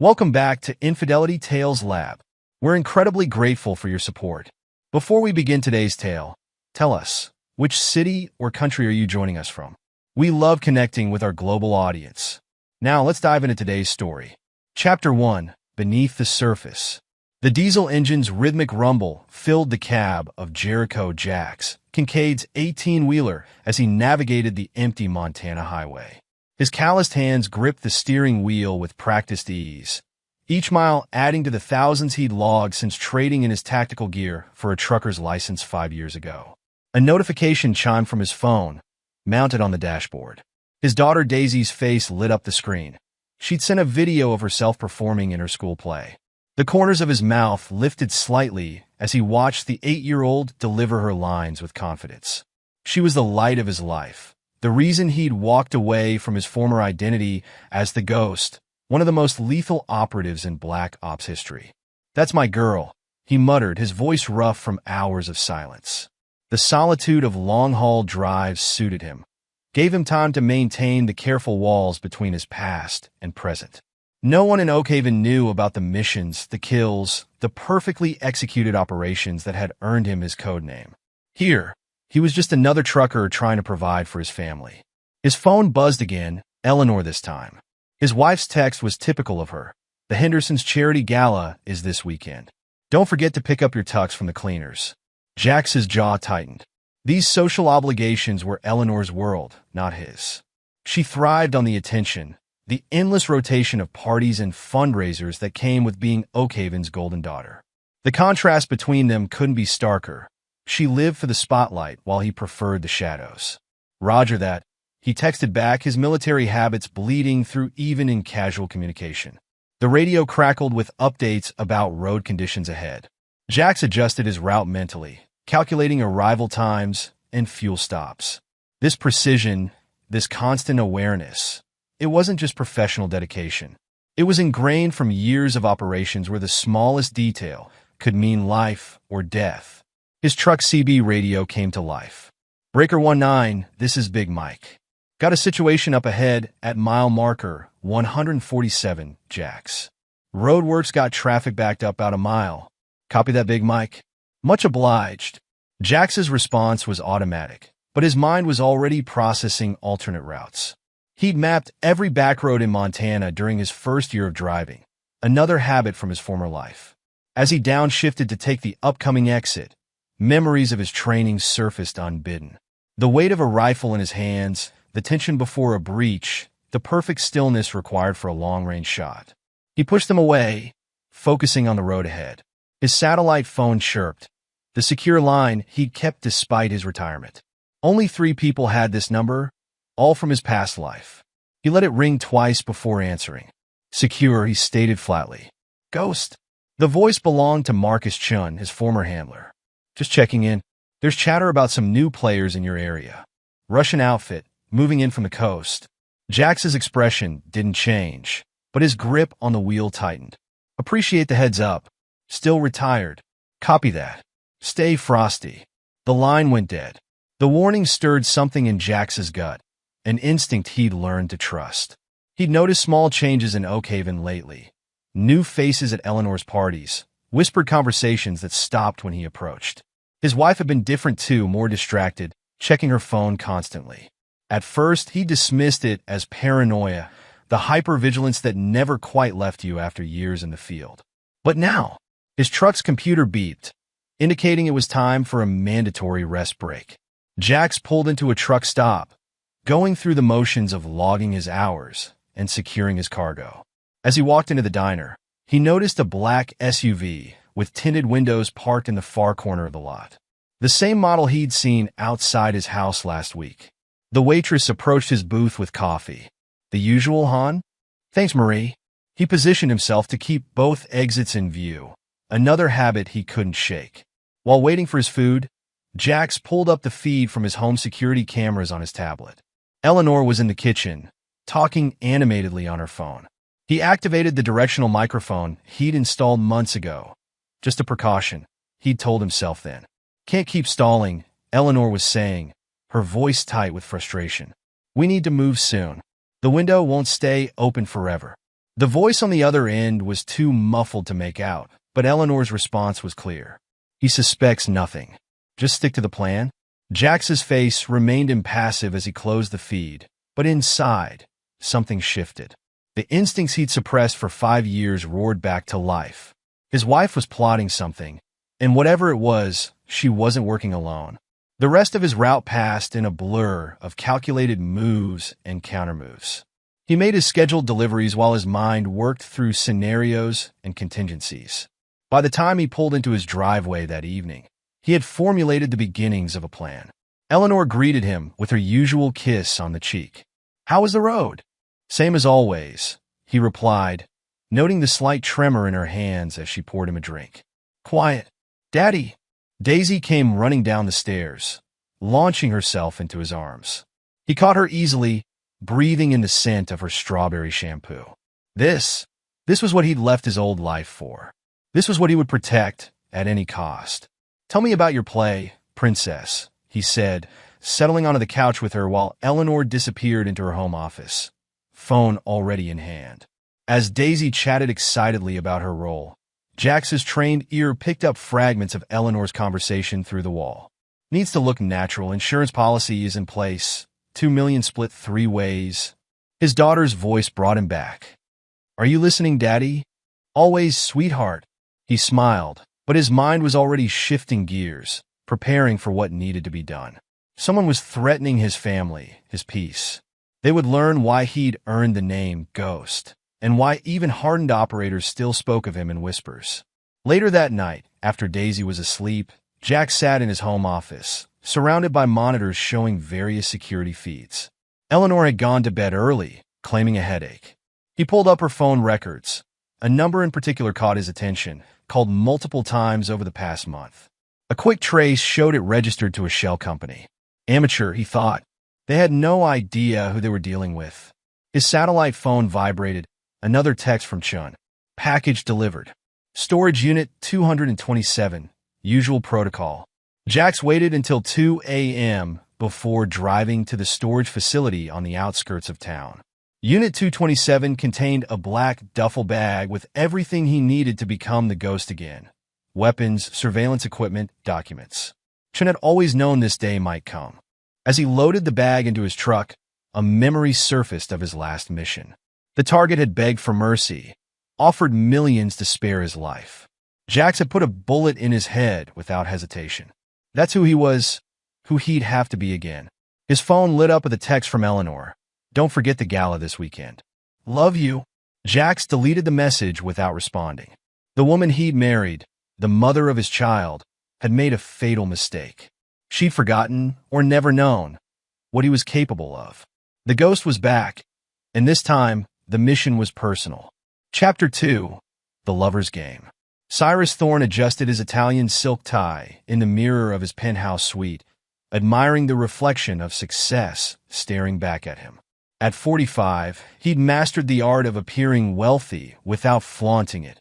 Welcome back to Infidelity Tales Lab. We're incredibly grateful for your support. Before we begin today's tale, tell us, which city or country are you joining us from? We love connecting with our global audience. Now let's dive into today's story. Chapter 1, Beneath the Surface. The diesel engine's rhythmic rumble filled the cab of Jericho Jax, Kincaid's 18-wheeler, as he navigated the empty Montana highway. His calloused hands gripped the steering wheel with practiced ease, each mile adding to the thousands he'd logged since trading in his tactical gear for a trucker's license 5 years ago. A notification chimed from his phone, mounted on the dashboard. His daughter Daisy's face lit up the screen. She'd sent a video of herself performing in her school play. The corners of his mouth lifted slightly as he watched the 8-year-old deliver her lines with confidence. She was the light of his life. The reason he'd walked away from his former identity as the Ghost, one of the most lethal operatives in Black Ops history. "That's my girl," he muttered, his voice rough from hours of silence. The solitude of long-haul drives suited him, gave him time to maintain the careful walls between his past and present. No one in Oakhaven knew about the missions, the kills, the perfectly executed operations that had earned him his codename. Here, he was just another trucker trying to provide for his family. His phone buzzed again, Eleanor this time. His wife's text was typical of her. "The Hendersons' charity gala is this weekend. Don't forget to pick up your tux from the cleaners." Jax's jaw tightened. These social obligations were Eleanor's world, not his. She thrived on the attention, the endless rotation of parties and fundraisers that came with being Oakhaven's golden daughter. The contrast between them couldn't be starker. She lived for the spotlight while he preferred the shadows. "Roger that," he texted back, his military habits bleeding through even in casual communication. The radio crackled with updates about road conditions ahead. Jax adjusted his route mentally, calculating arrival times and fuel stops. This precision, this constant awareness, it wasn't just professional dedication. It was ingrained from years of operations where the smallest detail could mean life or death. His truck CB radio came to life. "Breaker 19, this is Big Mike. Got a situation up ahead at mile marker 147, Jax. Roadworks got traffic backed up about a mile. Copy that, Big Mike." "Much obliged." Jax's response was automatic, but his mind was already processing alternate routes. He'd mapped every back road in Montana during his first year of driving, another habit from his former life. As he downshifted to take the upcoming exit, memories of his training surfaced unbidden. The weight of a rifle in his hands, the tension before a breach, the perfect stillness required for a long-range shot. He pushed them away, focusing on the road ahead. His satellite phone chirped, the secure line he'd kept despite his retirement. Only 3 people had this number, all from his past life. He let it ring twice before answering. "Secure," he stated flatly. "Ghost." The voice belonged to Marcus Chun, his former handler. "Just checking in. There's chatter about some new players in your area. Russian outfit, moving in from the coast." Jax's expression didn't change, but his grip on the wheel tightened. "Appreciate the heads up. Still retired. Copy that. Stay frosty." The line went dead. The warning stirred something in Jax's gut, an instinct he'd learned to trust. He'd noticed small changes in Oakhaven lately. New faces at Eleanor's parties, whispered conversations that stopped when he approached. His wife had been different too, more distracted, checking her phone constantly. At first, he dismissed it as paranoia, the hypervigilance that never quite left you after years in the field. But now, his truck's computer beeped, indicating it was time for a mandatory rest break. Jax pulled into a truck stop, going through the motions of logging his hours and securing his cargo. As he walked into the diner, he noticed a black SUV with tinted windows parked in the far corner of the lot. The same model he'd seen outside his house last week. The waitress approached his booth with coffee. "The usual, hon?" "Thanks, Marie." He positioned himself to keep both exits in view, another habit he couldn't shake. While waiting for his food, Jax pulled up the feed from his home security cameras on his tablet. Eleanor was in the kitchen, talking animatedly on her phone. He activated the directional microphone he'd installed months ago. Just a precaution, he'd told himself then. "Can't keep stalling," Eleanor was saying, her voice tight with frustration. "We need to move soon. The window won't stay open forever." The voice on the other end was too muffled to make out, but Eleanor's response was clear. He suspects nothing. Just stick to the plan? Jax's face remained impassive as he closed the feed, but inside, something shifted. The instincts he'd suppressed for 5 years roared back to life. His wife was plotting something, and whatever it was, she wasn't working alone. The rest of his route passed in a blur of calculated moves and countermoves. He made his scheduled deliveries while his mind worked through scenarios and contingencies. By the time he pulled into his driveway that evening, he had formulated the beginnings of a plan. Eleanor greeted him with her usual kiss on the cheek. "How was the road?" "Same as always," he replied, noting the slight tremor in her hands as she poured him a drink. "Quiet. Daddy." Daisy came running down the stairs, launching herself into his arms. He caught her easily, breathing in the scent of her strawberry shampoo. This was what he'd left his old life for. This was what he would protect at any cost. "Tell me about your play, princess," he said, settling onto the couch with her while Eleanor disappeared into her home office, phone already in hand. As Daisy chatted excitedly about her role, Jax's trained ear picked up fragments of Eleanor's conversation through the wall. "Needs to look natural. Insurance policy is in place. 2 million split 3 ways." His daughter's voice brought him back. "Are you listening, Daddy?" "Always, sweetheart." He smiled, but his mind was already shifting gears, preparing for what needed to be done. Someone was threatening his family, his peace. They would learn why he'd earned the name Ghost, and why even hardened operators still spoke of him in whispers. Later that night, after Daisy was asleep, Jax sat in his home office, surrounded by monitors showing various security feeds. Eleanor had gone to bed early, claiming a headache. He pulled up her phone records. A number in particular caught his attention, called multiple times over the past month. A quick trace showed it registered to a shell company. Amateur, he thought. They had no idea who they were dealing with. His satellite phone vibrated. Another text from Chun. "Package delivered. Storage unit 227. Usual protocol." Jax waited until 2 a.m. before driving to the storage facility on the outskirts of town. Unit 227 contained a black duffel bag with everything he needed to become the Ghost again. Weapons, surveillance equipment, documents. Chun had always known this day might come. As he loaded the bag into his truck, a memory surfaced of his last mission. The target had begged for mercy, offered millions to spare his life. Jax had put a bullet in his head without hesitation. That's who he was, who he'd have to be again. His phone lit up with a text from Eleanor. "Don't forget the gala this weekend. Love you." Jax deleted the message without responding. The woman he'd married, the mother of his child, had made a fatal mistake. She'd forgotten, or never known, what he was capable of. The Ghost was back, and this time, the mission was personal. Chapter 2. The Lover's Game. Cyrus Thorne adjusted his Italian silk tie in the mirror of his penthouse suite, admiring the reflection of success staring back at him. At 45, he'd mastered the art of appearing wealthy without flaunting it.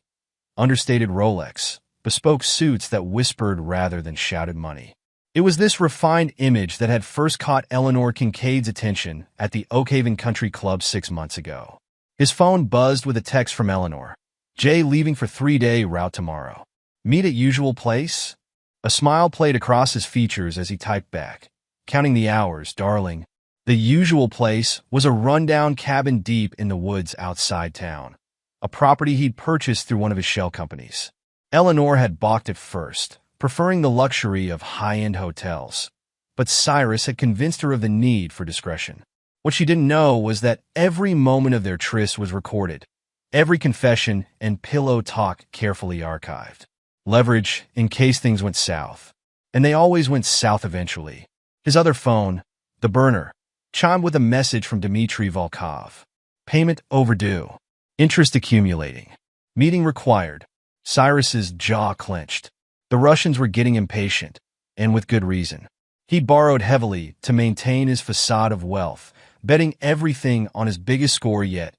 Understated Rolex, bespoke suits that whispered rather than shouted money. It was this refined image that had first caught Eleanor Kincaid's attention at the Oakhaven Country Club 6 months ago. His phone buzzed with a text from Eleanor. "Jay leaving for 3-day route tomorrow. Meet at usual place?" A smile played across his features as he typed back. "Counting the hours, darling." The usual place was a rundown cabin deep in the woods outside town, a property he'd purchased through one of his shell companies. Eleanor had balked at first, preferring the luxury of high-end hotels, but Cyrus had convinced her of the need for discretion. What she didn't know was that every moment of their tryst was recorded, every confession and pillow talk carefully archived. Leverage in case things went south. And they always went south eventually. His other phone, the burner, chimed with a message from Dmitry Volkov. Payment overdue. Interest accumulating. Meeting required. Cyrus's jaw clenched. The Russians were getting impatient, and with good reason. He borrowed heavily to maintain his facade of wealth, betting everything on his biggest score yet,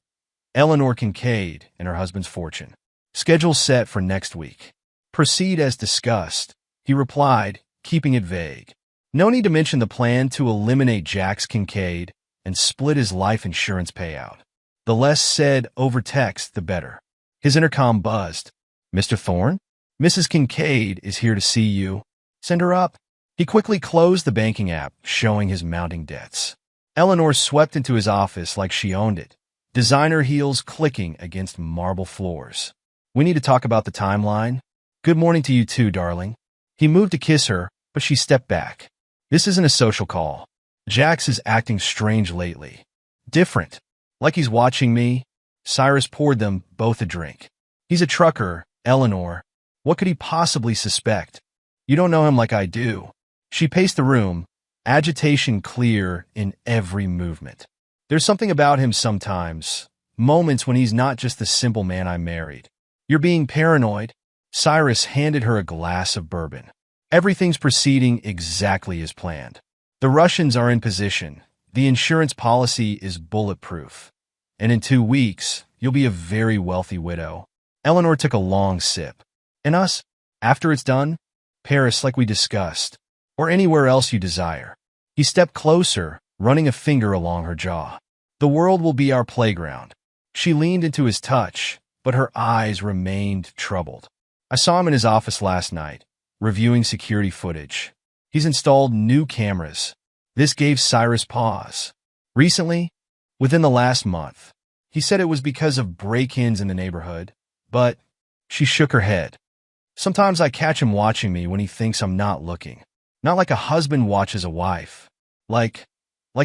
Eleanor Kincaid and her husband's fortune. Schedule set for next week. Proceed as discussed, he replied, keeping it vague. No need to mention the plan to eliminate Jax Kincaid and split his life insurance payout. The less said over text, the better. His intercom buzzed. "Mr. Thorne? Mrs. Kincaid is here to see you. Send her up." He quickly closed the banking app, showing his mounting debts. Eleanor swept into his office like she owned it, designer heels clicking against marble floors. "We need to talk about the timeline." "Good morning to you too, darling." He moved to kiss her, but she stepped back. "This isn't a social call. Jax is acting strange lately. Different. Like he's watching me." Cyrus poured them both a drink. "He's a trucker, Eleanor. What could he possibly suspect? You don't know him like I do." She paced the room, agitation clear in every movement. "There's something about him sometimes, moments when he's not just the simple man I married." "You're being paranoid." Cyrus handed her a glass of bourbon. "Everything's proceeding exactly as planned. The Russians are in position. The insurance policy is bulletproof. And in 2 weeks, you'll be a very wealthy widow." Eleanor took a long sip. "And us? After it's done? Paris, like we discussed. Or anywhere else you desire." He stepped closer, running a finger along her jaw. "The world will be our playground." She leaned into his touch, but her eyes remained troubled. "I saw him in his office last night, reviewing security footage. He's installed new cameras." This gave Cyrus pause. "Recently? Within the last month." He said it was because of break-ins in the neighborhood, but she shook her head. "Sometimes I catch him watching me when he thinks I'm not looking. Not like a husband watches a wife. Like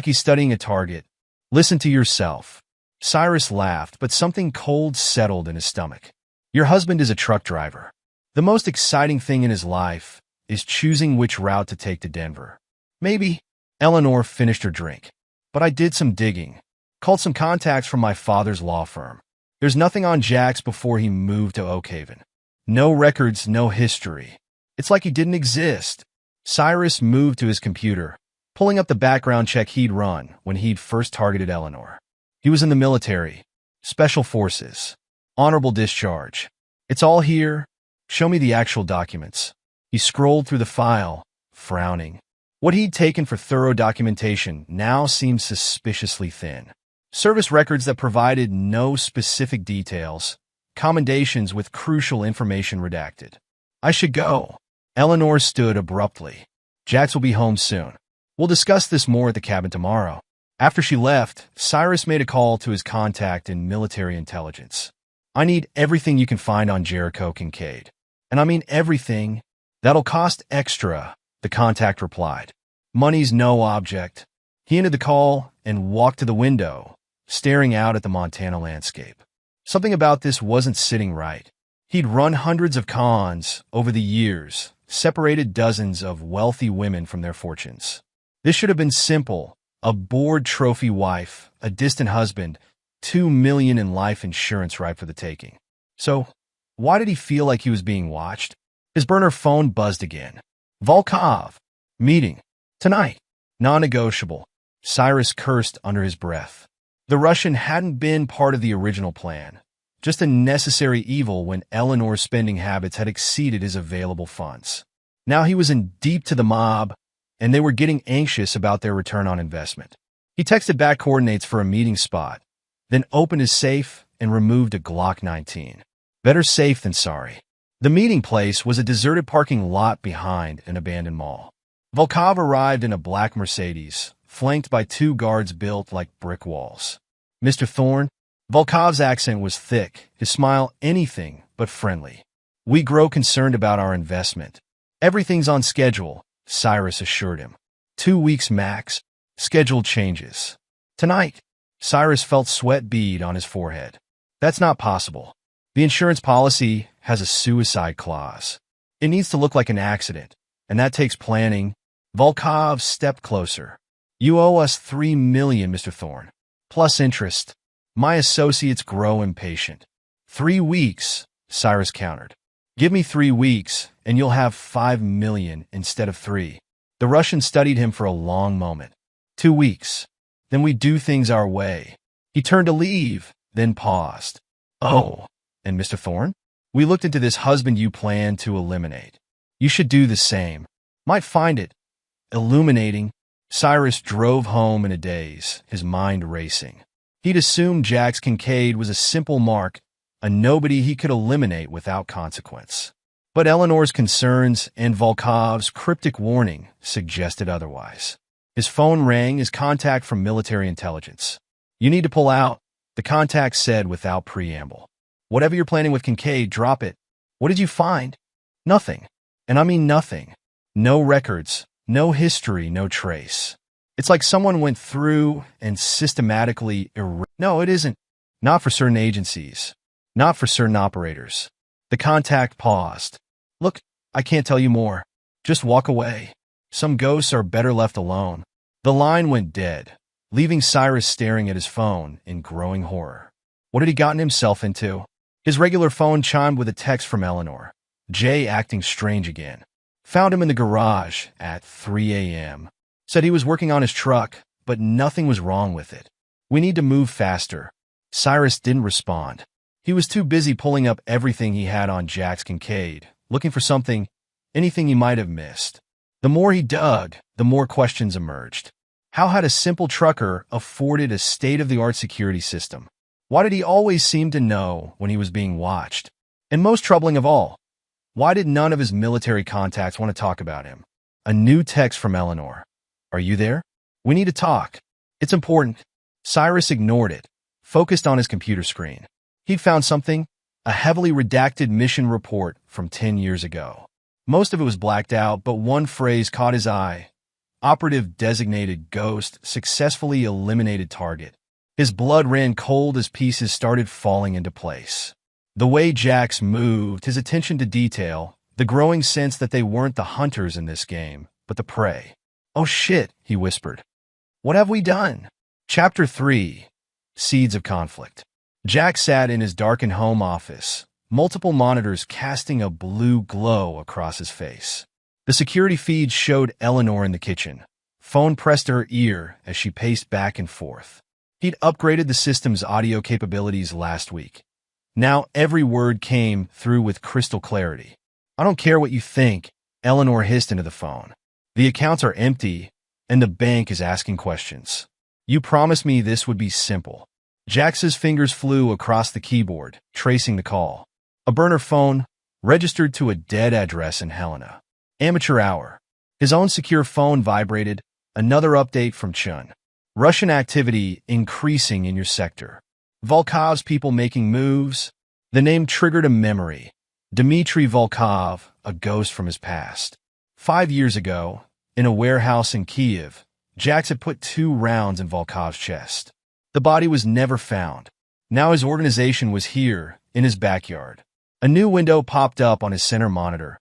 he's studying a target." "Listen to yourself." Cyrus laughed, but something cold settled in his stomach. "Your husband is a truck driver. The most exciting thing in his life is choosing which route to take to Denver. Maybe." Eleanor finished her drink. "But I did some digging. Called some contacts from my father's law firm. There's nothing on Jax before he moved to Oak Haven. No records, no history. It's like he didn't exist." Cyrus moved to his computer, pulling up the background check he'd run when he'd first targeted Eleanor. He was in the military, special forces, honorable discharge. "It's all here. Show me the actual documents." He scrolled through the file, frowning. What he'd taken for thorough documentation now seemed suspiciously thin. Service records that provided no specific details, commendations with crucial information redacted. "I should go." Eleanor stood abruptly. "Jax will be home soon. We'll discuss this more at the cabin tomorrow." After she left, Cyrus made a call to his contact in military intelligence. "I need everything you can find on Jericho Kincaid. And I mean everything. That'll cost extra," the contact replied. "Money's no object." He ended the call and walked to the window, staring out at the Montana landscape. Something about this wasn't sitting right. He'd run hundreds of cons over the years, separated dozens of wealthy women from their fortunes. This should have been simple: a bored trophy wife, a distant husband, $2 million in life insurance ripe for the taking. So, why did he feel like he was being watched? His burner phone buzzed again. "Volkov. Meeting. Tonight. Non-negotiable." Cyrus cursed under his breath. The Russian hadn't been part of the original plan, just a necessary evil when Eleanor's spending habits had exceeded his available funds. Now he was in deep to the mob, and they were getting anxious about their return on investment. He texted back coordinates for a meeting spot, then opened his safe and removed a Glock 19. Better safe than sorry. The meeting place was a deserted parking lot behind an abandoned mall. Volkov arrived in a black Mercedes, flanked by 2 guards built like brick walls. "Mr. Thorne?" Volkov's accent was thick, his smile anything but friendly. "We grow concerned about our investment." "Everything's on schedule," Cyrus assured him. 2 weeks max. Schedule changes. "Tonight." Cyrus felt sweat bead on his forehead. "That's not possible. The insurance policy has a suicide clause. It needs to look like an accident, and that takes planning." Volkov stepped closer. "You owe us $3 million, Mr. Thorne, plus interest." My associates grow impatient. 3 weeks, Cyrus countered. "Give me 3 weeks, and you'll have $5 million instead of 3. The Russian studied him for a long moment. 2 weeks. Then we do things our way." He turned to leave, then paused. "Oh, and Mr. Thorne? We looked into this husband you plan to eliminate. You should do the same. Might find it illuminating." Cyrus drove home in a daze, his mind racing. He'd assumed Jax Kincaid was a simple mark, a nobody he could eliminate without consequence. But Eleanor's concerns and Volkov's cryptic warning suggested otherwise. His phone rang as contact from military intelligence. "You need to pull out," the contact said without preamble. "Whatever you're planning with Kincaid, drop it." "What did you find?" "Nothing. And I mean nothing. No records, no history, no trace. It's like someone went through and systematically No, it isn't. Not for certain agencies. Not for certain operators." The contact paused. "Look, I can't tell you more. Just walk away. Some ghosts are better left alone." The line went dead, leaving Cyrus staring at his phone in growing horror. What had he gotten himself into? His regular phone chimed with a text from Eleanor. Jay acting strange again. Found him in the garage at 3 a.m. Said he was working on his truck, but nothing was wrong with it. "We need to move faster." Cyrus didn't respond. He was too busy pulling up everything he had on Jax Kincaid, looking for something, anything he might have missed. The more he dug, the more questions emerged. How had a simple trucker afforded a state-of-the-art security system? Why did he always seem to know when he was being watched? And most troubling of all, why did none of his military contacts want to talk about him? A new text from Eleanor. "Are you there? We need to talk. It's important." Cyrus ignored it, focused on his computer screen. He'd found something, a heavily redacted mission report from 10 years ago. Most of it was blacked out, but one phrase caught his eye. Operative designated ghost successfully eliminated target. His blood ran cold as pieces started falling into place. The way Jax moved, his attention to detail, the growing sense that they weren't the hunters in this game, but the prey. "Oh shit," he whispered. "What have we done?" Chapter 3. Seeds of Conflict. Jack sat in his darkened home office, multiple monitors casting a blue glow across his face. The security feed showed Eleanor in the kitchen. Phone pressed to her ear as she paced back and forth. He'd upgraded the system's audio capabilities last week. Now every word came through with crystal clarity. "I don't care what you think," Eleanor hissed into the phone. "The accounts are empty, and the bank is asking questions. You promised me this would be simple." Jax's fingers flew across the keyboard, tracing the call. A burner phone, registered to a dead address in Helena. Amateur hour. His own secure phone vibrated. Another update from Chun. "Russian activity increasing in your sector. Volkov's people making moves." The name triggered a memory. Dmitry Volkov, a ghost from his past. 5 years ago, in a warehouse in Kiev, Jax had put 2 rounds in Volkov's chest. The body was never found. Now his organization was here, in his backyard. A new window popped up on his center monitor.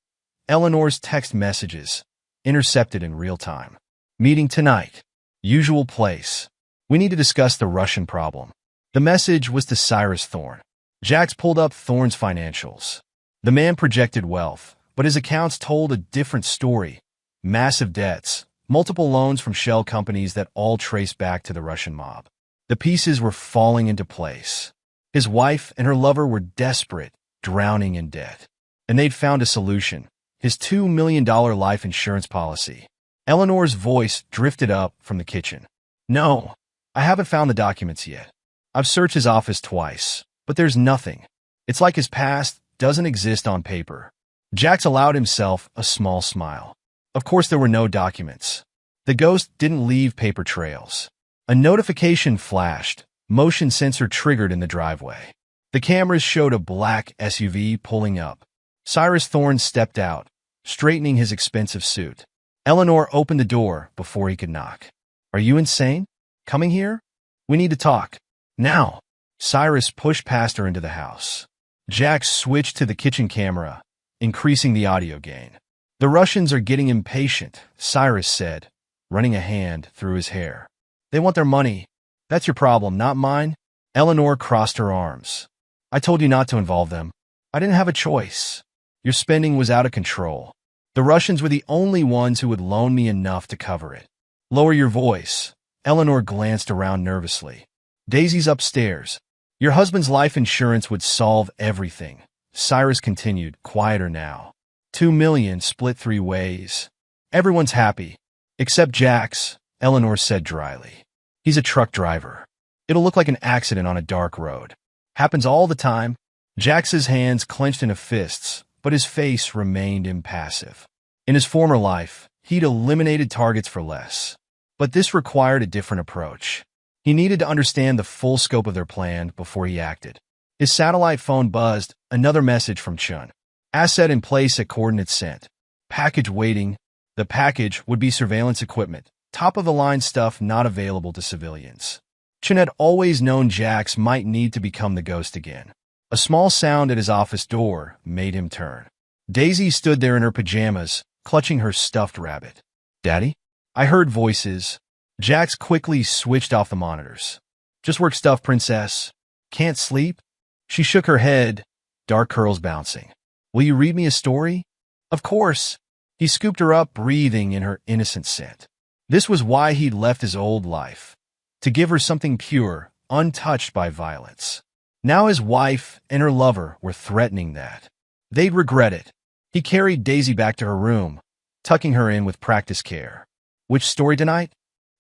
Eleanor's text messages, intercepted in real time. "Meeting tonight. Usual place. We need to discuss the Russian problem." The message was to Cyrus Thorne. Jax pulled up Thorne's financials. The man projected wealth, but his accounts told a different story. Massive debts, multiple loans from shell companies that all traced back to the Russian mob. The pieces were falling into place. His wife and her lover were desperate, drowning in debt. And they'd found a solution. His $2 million life insurance policy. Eleanor's voice drifted up from the kitchen. "No, I haven't found the documents yet. I've searched his office twice, but there's nothing. It's like his past doesn't exist on paper." Jax allowed himself a small smile. Of course there were no documents. The ghost didn't leave paper trails. A notification flashed, motion sensor triggered in the driveway. The cameras showed a black SUV pulling up. Cyrus Thorne stepped out, straightening his expensive suit. Eleanor opened the door before he could knock. "Are you insane? Coming here? We need to talk. Now." Cyrus pushed past her into the house. Jax switched to the kitchen camera, increasing the audio gain. "The Russians are getting impatient," Cyrus said, running a hand through his hair. "They want their money. That's your problem, not mine." Eleanor crossed her arms. "I told you not to involve them. I didn't have a choice. Your spending was out of control. The Russians were the only ones who would loan me enough to cover it." "Lower your voice." Eleanor glanced around nervously. "Daisy's upstairs. Your husband's life insurance would solve everything," Cyrus continued, quieter now. $2 million split 3 ways. Everyone's happy. Except Jax, Eleanor said dryly. "He's a truck driver. It'll look like an accident on a dark road. Happens all the time. Jax's hands clenched into fists, but his face remained impassive. In his former life, he'd eliminated targets for less. But this required a different approach. He needed to understand the full scope of their plan before he acted. His satellite phone buzzed, another message from Chun. Asset in place at coordinates sent. Package waiting. The package would be surveillance equipment, top-of-the-line stuff not available to civilians. Chun had always known Jax might need to become the ghost again. A small sound at his office door made him turn. Daisy stood there in her pajamas, clutching her stuffed rabbit. "Daddy?" I heard voices. Jax quickly switched off the monitors. "Just work stuff, princess. Can't sleep?" She shook her head, dark curls bouncing. "Will you read me a story?" "Of course." He scooped her up, breathing in her innocent scent. This was why he'd left his old life. To give her something pure, untouched by violence. Now his wife and her lover were threatening that. They'd regret it. He carried Daisy back to her room, tucking her in with practiced care. "Which story tonight?"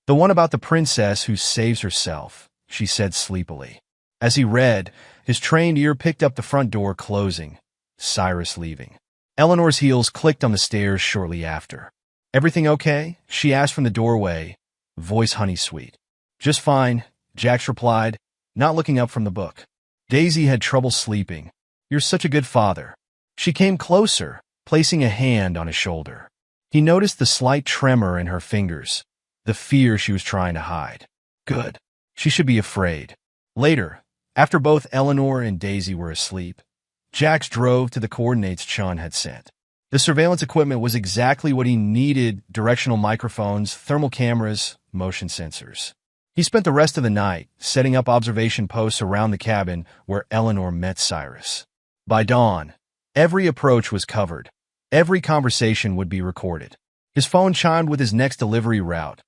"The one about the princess who saves herself," she said sleepily. As he read, his trained ear picked up the front door closing, Cyrus leaving. Eleanor's heels clicked on the stairs shortly after. "Everything okay?" she asked from the doorway, voice honey-sweet. "Just fine," Jax replied, not looking up from the book. Daisy had trouble sleeping. "You're such a good father." She came closer, placing a hand on his shoulder. He noticed the slight tremor in her fingers, the fear she was trying to hide. "Good. She should be afraid." Later, after both Eleanor and Daisy were asleep, Jax drove to the coordinates Chun had sent. The surveillance equipment was exactly what he needed: directional microphones, thermal cameras, motion sensors. He spent the rest of the night setting up observation posts around the cabin where Eleanor met Cyrus. By dawn, every approach was covered. Every conversation would be recorded. His phone chimed with his next delivery route.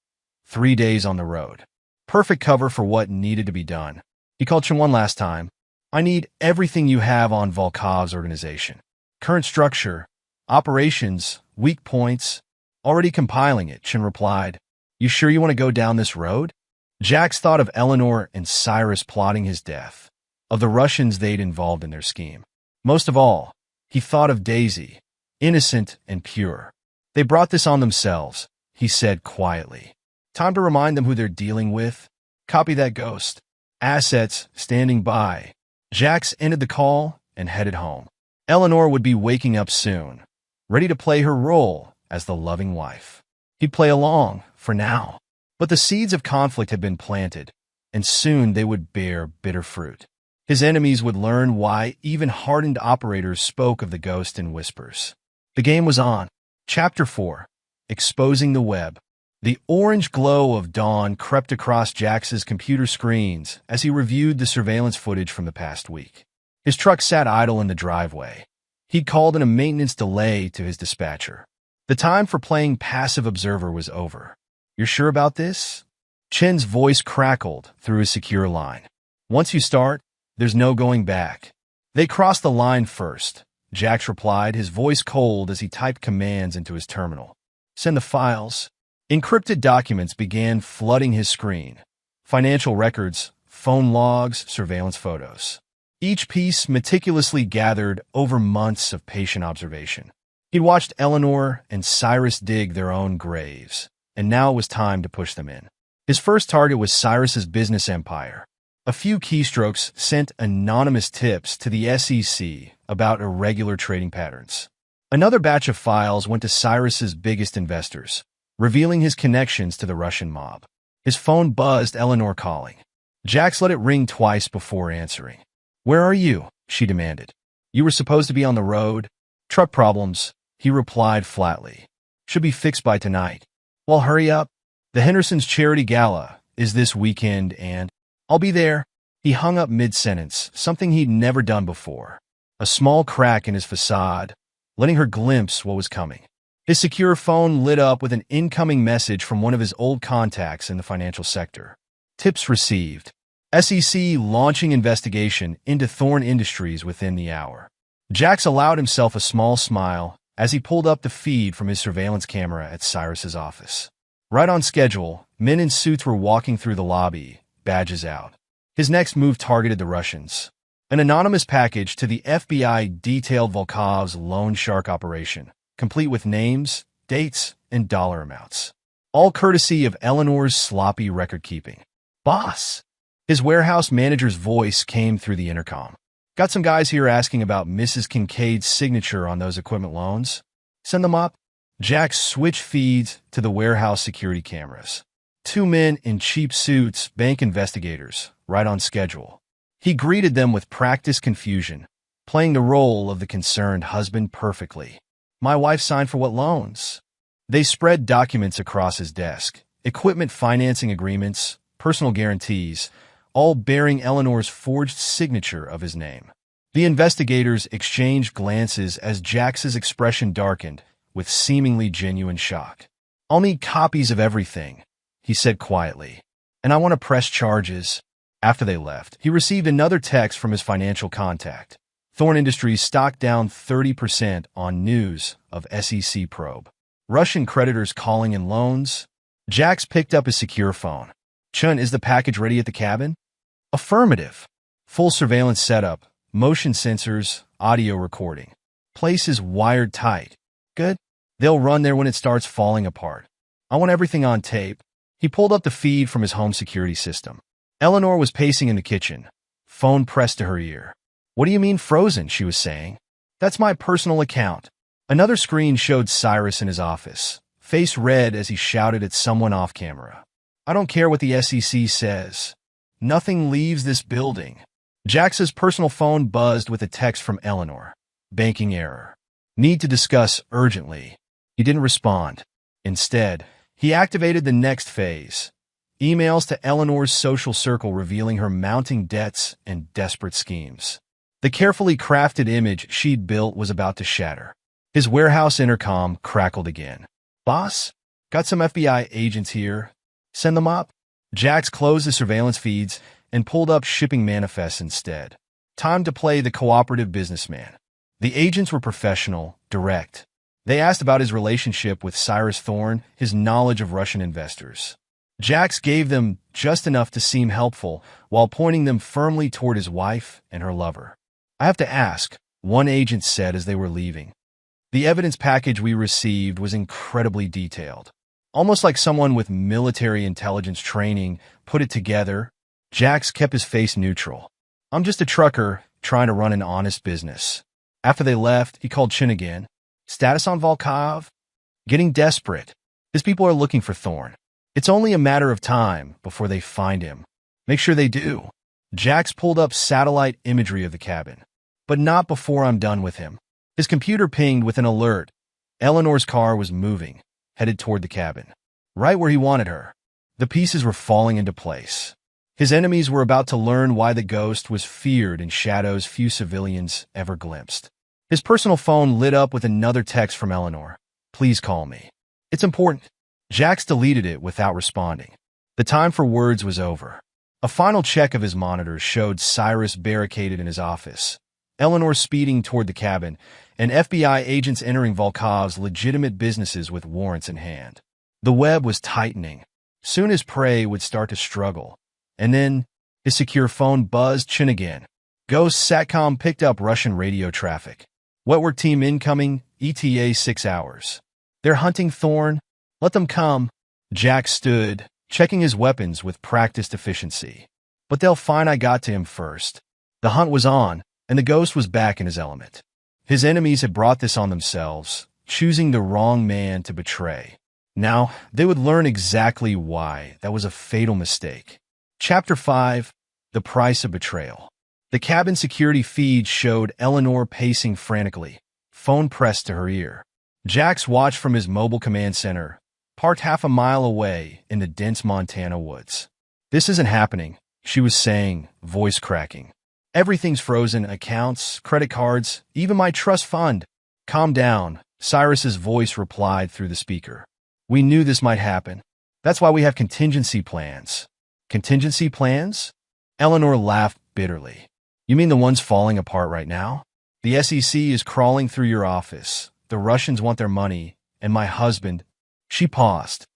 3 days on the road. Perfect cover for what needed to be done. He called Chun one last time. "I need everything you have on Volkov's organization. Current structure, operations, weak points." "Already compiling it," Chun replied. "You sure you want to go down this road?" Jax thought of Eleanor and Cyrus plotting his death, of the Russians they'd involved in their scheme. Most of all, he thought of Daisy, innocent and pure. "They brought this on themselves," he said quietly. "Time to remind them who they're dealing with. Copy that, ghost." Assets standing by. Jax ended the call and headed home. Eleanor would be waking up soon, ready to play her role as the loving wife. He'd play along, for now. But the seeds of conflict had been planted, and soon they would bear bitter fruit. His enemies would learn why even hardened operators spoke of the ghost in whispers. The game was on. Chapter 4. Exposing the Web. The orange glow of dawn crept across Jax's computer screens as he reviewed the surveillance footage from the past week. His truck sat idle in the driveway. He'd called in a maintenance delay to his dispatcher. The time for playing passive observer was over. "You're sure about this?" Chen's voice crackled through his secure line. "Once you start, there's no going back." "They crossed the line first," Jax replied, his voice cold as he typed commands into his terminal. "Send the files." Encrypted documents began flooding his screen. Financial records, phone logs, surveillance photos. Each piece meticulously gathered over months of patient observation. He'd watched Eleanor and Cyrus dig their own graves, and now it was time to push them in. His first target was Cyrus's business empire. A few keystrokes sent anonymous tips to the SEC about irregular trading patterns. Another batch of files went to Cyrus's biggest investors, revealing his connections to the Russian mob. His phone buzzed, Eleanor calling. Jax let it ring twice before answering. "Where are you?" she demanded. "You were supposed to be on the road." "Truck problems," he replied flatly. "Should be fixed by tonight." "Well, hurry up. The Henderson's charity gala is this weekend and—" "I'll be there." He hung up mid-sentence, something he'd never done before. A small crack in his facade, letting her glimpse what was coming. His secure phone lit up with an incoming message from one of his old contacts in the financial sector. Tips received. SEC launching investigation into Thorn Industries within the hour. Jax allowed himself a small smile as he pulled up the feed from his surveillance camera at Cyrus's office. Right on schedule, men in suits were walking through the lobby, badges out. His next move targeted the Russians. An anonymous package to the FBI detailed Volkov's loan shark operation, complete with names, dates, and dollar amounts. All courtesy of Eleanor's sloppy record-keeping. "Boss!" His warehouse manager's voice came through the intercom. "Got some guys here asking about Mrs. Kincaid's signature on those equipment loans. Send them up." Jack switched feeds to the warehouse security cameras. Two men in cheap suits, bank investigators, right on schedule. He greeted them with practiced confusion, playing the role of the concerned husband perfectly. "My wife signed for what loans?" They spread documents across his desk, equipment financing agreements, personal guarantees, all bearing Eleanor's forged signature of his name. The investigators exchanged glances as Jax's expression darkened with seemingly genuine shock. "I'll need copies of everything," he said quietly, "and I want to press charges." After they left, he received another text from his financial contact. Thorn Industries stock down 30% on news of SEC probe. Russian creditors calling in loans. Jax picked up his secure phone. "Chun, is the package ready at the cabin?" "Affirmative." Full surveillance setup, motion sensors, audio recording. "Place is wired tight." "Good. They'll run there when it starts falling apart. I want everything on tape." He pulled up the feed from his home security system. Eleanor was pacing in the kitchen, phone pressed to her ear. "What do you mean frozen?" she was saying. "That's my personal account." Another screen showed Cyrus in his office, face red as he shouted at someone off camera. "I don't care what the SEC says. Nothing leaves this building." Jax's personal phone buzzed with a text from Eleanor. "Banking error. Need to discuss urgently." He didn't respond. Instead, he activated the next phase. Emails to Eleanor's social circle revealing her mounting debts and desperate schemes. The carefully crafted image she'd built was about to shatter. His warehouse intercom crackled again. "Boss? Got some FBI agents here. Send them up." Jax closed the surveillance feeds and pulled up shipping manifests instead. Time to play the cooperative businessman. The agents were professional, direct. They asked about his relationship with Cyrus Thorn, his knowledge of Russian investors. Jax gave them just enough to seem helpful while pointing them firmly toward his wife and her lover. "I have to ask," one agent said as they were leaving. "The evidence package we received was incredibly detailed. Almost like someone with military intelligence training put it together." Jax kept his face neutral. "I'm just a trucker trying to run an honest business." After they left, he called Chin again. "Status on Volkov?" "Getting desperate. His people are looking for Thorn. It's only a matter of time before they find him. Make sure they do." Jax pulled up satellite imagery of the cabin. "But not before I'm done with him." His computer pinged with an alert. Eleanor's car was moving, headed toward the cabin. Right where he wanted her. The pieces were falling into place. His enemies were about to learn why the ghost was feared in shadows few civilians ever glimpsed. His personal phone lit up with another text from Eleanor. "Please call me. It's important." Jax deleted it without responding. The time for words was over. A final check of his monitors showed Cyrus barricaded in his office, Eleanor speeding toward the cabin, and FBI agents entering Volkov's legitimate businesses with warrants in hand. The web was tightening. Soon his prey would start to struggle. And then, his secure phone buzzed Chin again. Ghost Satcom picked up Russian radio traffic. "Wetwork team incoming, ETA 6 hours. They're hunting Thorn. Let them come." Jack stood, checking his weapons with practiced efficiency. "But they'll find I got to him first." The hunt was on, and the ghost was back in his element. His enemies had brought this on themselves, choosing the wrong man to betray. Now, they would learn exactly why that was a fatal mistake. Chapter 5, The Price of Betrayal. The cabin security feed showed Eleanor pacing frantically, phone pressed to her ear. Jax watched from his mobile command center, parked half a mile away in the dense Montana woods. "This isn't happening," she was saying, voice cracking. "Everything's frozen, accounts, credit cards, even my trust fund." "Calm down," Cyrus's voice replied through the speaker. "We knew this might happen. That's why we have contingency plans." "Contingency plans?" Eleanor laughed bitterly. "You mean the ones falling apart right now? The SEC is crawling through your office. The Russians want their money, and my husband—" She paused.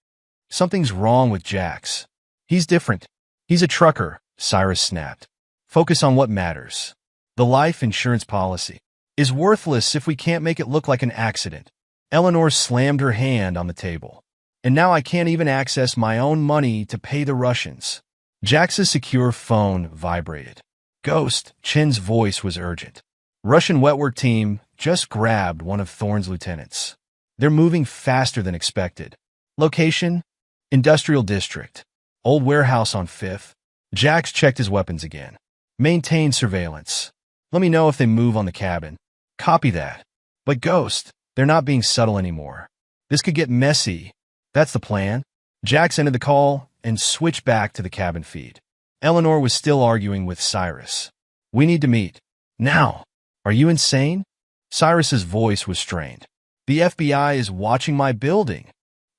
Something's wrong with Jax. He's different. He's a trucker, Cyrus snapped. Focus on what matters. The life insurance policy is worthless if we can't make it look like an accident. Eleanor slammed her hand on the table. And now I can't even access my own money to pay the Russians. Jax's secure phone vibrated. Ghost, Chin's voice was urgent. Russian wetwork team just grabbed one of Thorne's lieutenants. They're moving faster than expected. Location? Industrial district. Old warehouse on 5th. Jax checked his weapons again. Maintain surveillance. Let me know if they move on the cabin. Copy that. But Ghost, they're not being subtle anymore. This could get messy. That's the plan. Jax ended the call and switched back to the cabin feed. Eleanor was still arguing with Cyrus. We need to meet. Now. Are you insane? Cyrus's voice was strained. The FBI is watching my building.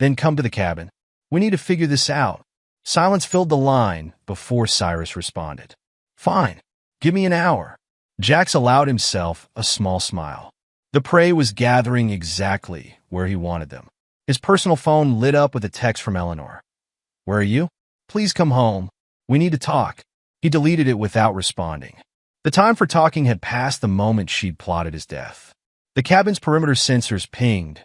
Then come to the cabin. We need to figure this out. Silence filled the line before Cyrus responded. Fine. Give me an hour. Jax allowed himself a small smile. The prey was gathering exactly where he wanted them. His personal phone lit up with a text from Eleanor. Where are you? Please come home. We need to talk. He deleted it without responding. The time for talking had passed the moment she'd plotted his death. The cabin's perimeter sensors pinged.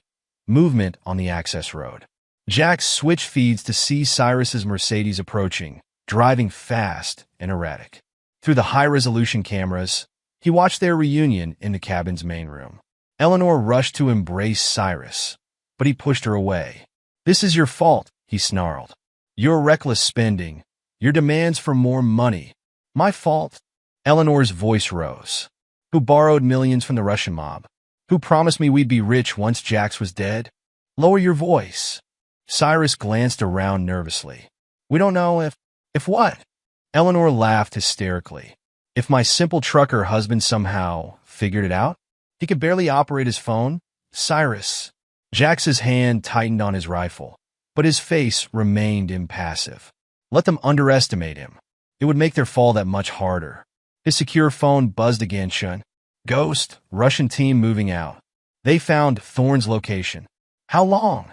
Movement on the access road. Jax switched feeds to see Cyrus's Mercedes approaching, driving fast and erratic. Through the high-resolution cameras, he watched their reunion in the cabin's main room. Eleanor rushed to embrace Cyrus, but he pushed her away. This is your fault, he snarled. Your reckless spending, your demands for more money. My fault? Eleanor's voice rose. Who borrowed millions from the Russian mob? Who promised me we'd be rich once Jax was dead? Lower your voice. Cyrus glanced around nervously. We don't know if what? Eleanor laughed hysterically. If my simple trucker husband somehow figured it out? He could barely operate his phone. Cyrus. Jax's hand tightened on his rifle, but his face remained impassive. Let them underestimate him. It would make their fall that much harder. His secure phone buzzed again, Shun. Ghost, Russian team moving out. They found Thorne's location. How long?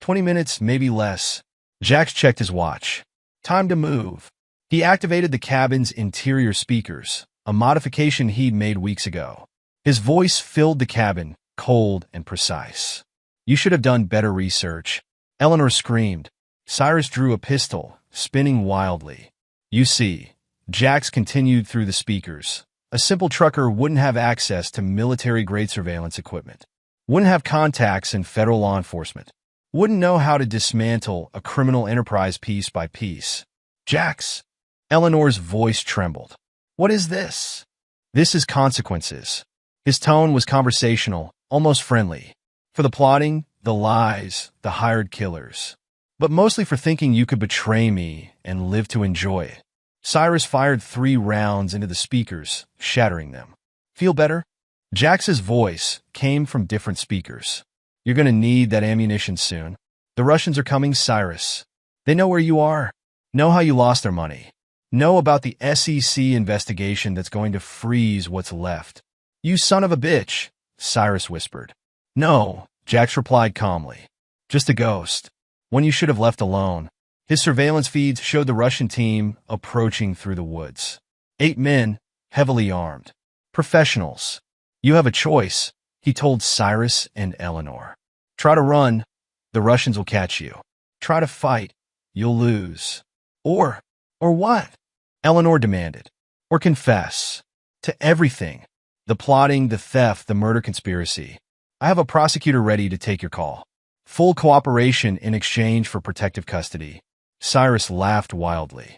20 minutes, maybe less. Jax checked his watch. Time to move. He activated the cabin's interior speakers, a modification he'd made weeks ago. His voice filled the cabin, cold and precise. You should have done better research. Eleanor screamed. Cyrus drew a pistol, spinning wildly. You see, Jax continued through the speakers. A simple trucker wouldn't have access to military-grade surveillance equipment. Wouldn't have contacts in federal law enforcement. Wouldn't know how to dismantle a criminal enterprise piece by piece. Jax. Eleanor's voice trembled. What is this? This is consequences. His tone was conversational, almost friendly. For the plotting, the lies, the hired killers. But mostly for thinking you could betray me and live to enjoy it. Cyrus fired 3 rounds into the speakers, shattering them. Feel better? Jax's voice came from different speakers. You're gonna need that ammunition soon. The Russians are coming, Cyrus. They know where you are. Know how you lost their money. Know about the SEC investigation that's going to freeze what's left. You son of a bitch, Cyrus whispered. No, Jax replied calmly. Just a ghost. One you should have left alone. His surveillance feeds showed the Russian team approaching through the woods. 8 men, heavily armed. Professionals. You have a choice, he told Cyrus and Eleanor. Try to run, the Russians will catch you. Try to fight, you'll lose. Or what? Eleanor demanded. Or confess. To everything. The plotting, the theft, the murder conspiracy. I have a prosecutor ready to take your call. Full cooperation in exchange for protective custody. Cyrus laughed wildly.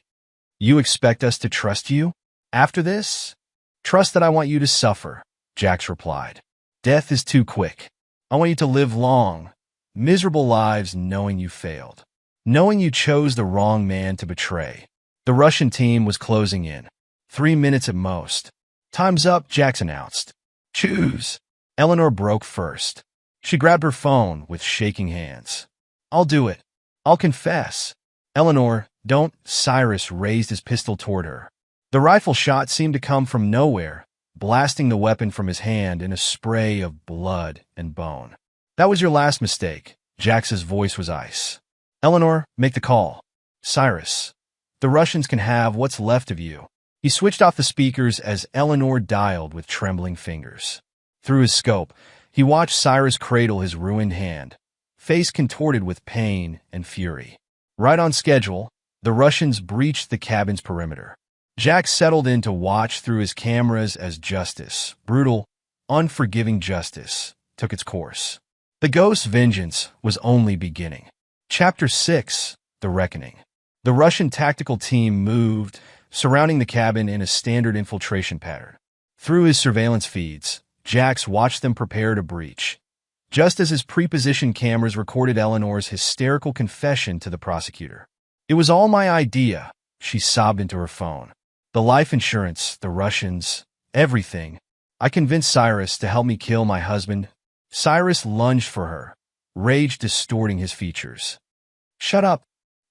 You expect us to trust you? After this? Trust that I want you to suffer, Jax replied. Death is too quick. I want you to live long, miserable lives knowing you failed. Knowing you chose the wrong man to betray. The Russian team was closing in. 3 minutes at most. Time's up, Jax announced. Choose. Eleanor broke first. She grabbed her phone with shaking hands. I'll do it. I'll confess. Eleanor, don't. Cyrus raised his pistol toward her. The rifle shot seemed to come from nowhere, blasting the weapon from his hand in a spray of blood and bone. That was your last mistake. Jax's voice was ice. Eleanor, make the call. Cyrus. The Russians can have what's left of you. He switched off the speakers as Eleanor dialed with trembling fingers. Through his scope, he watched Cyrus cradle his ruined hand, face contorted with pain and fury. Right on schedule, the Russians breached the cabin's perimeter. Jack settled in to watch through his cameras as justice, brutal, unforgiving justice, took its course. The ghost's vengeance was only beginning. Chapter 6: The Reckoning. The Russian tactical team moved, surrounding the cabin in a standard infiltration pattern. Through his surveillance feeds, Jax watched them prepare to breach, just as his pre-positioned cameras recorded Eleanor's hysterical confession to the prosecutor. "It was all my idea," she sobbed into her phone. "The life insurance, the Russians, everything. I convinced Cyrus to help me kill my husband." Cyrus lunged for her, rage distorting his features. "Shut up."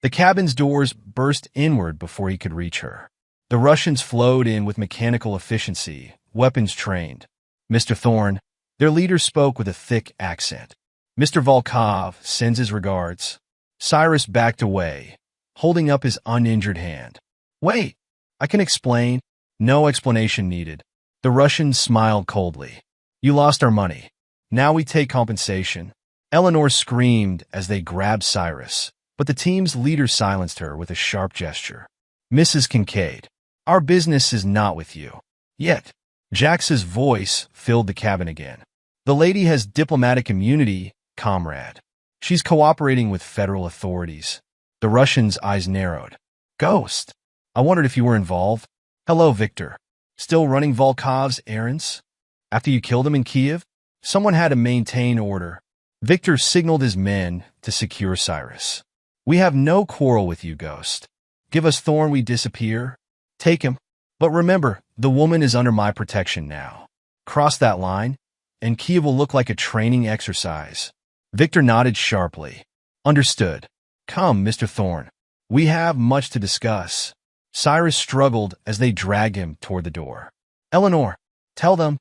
The cabin's doors burst inward before he could reach her. The Russians flowed in with mechanical efficiency, weapons trained. "Mr. Thorne," their leader spoke with a thick accent. "Mr. Volkov sends his regards." Cyrus backed away, holding up his uninjured hand. "Wait, I can explain." "No explanation needed." The Russians smiled coldly. "You lost our money. Now we take compensation." Eleanor screamed as they grabbed Cyrus, but the team's leader silenced her with a sharp gesture. "Mrs. Kincaid, our business is not with you. Yet." Jax's voice filled the cabin again. "The lady has diplomatic immunity, comrade. She's cooperating with federal authorities." The Russian's eyes narrowed. "Ghost, I wondered if you were involved." "Hello, Victor. Still running Volkov's errands? After you killed him in Kiev, someone had to maintain order." Victor signaled his men to secure Cyrus. "We have no quarrel with you, Ghost. Give us Thorne, we disappear. Take him. But remember, the woman is under my protection now. Cross that line, and Kiev will look like a training exercise." Victor nodded sharply. "Understood. Come, Mr. Thorne. We have much to discuss." Cyrus struggled as they dragged him toward the door. "Eleanor, tell them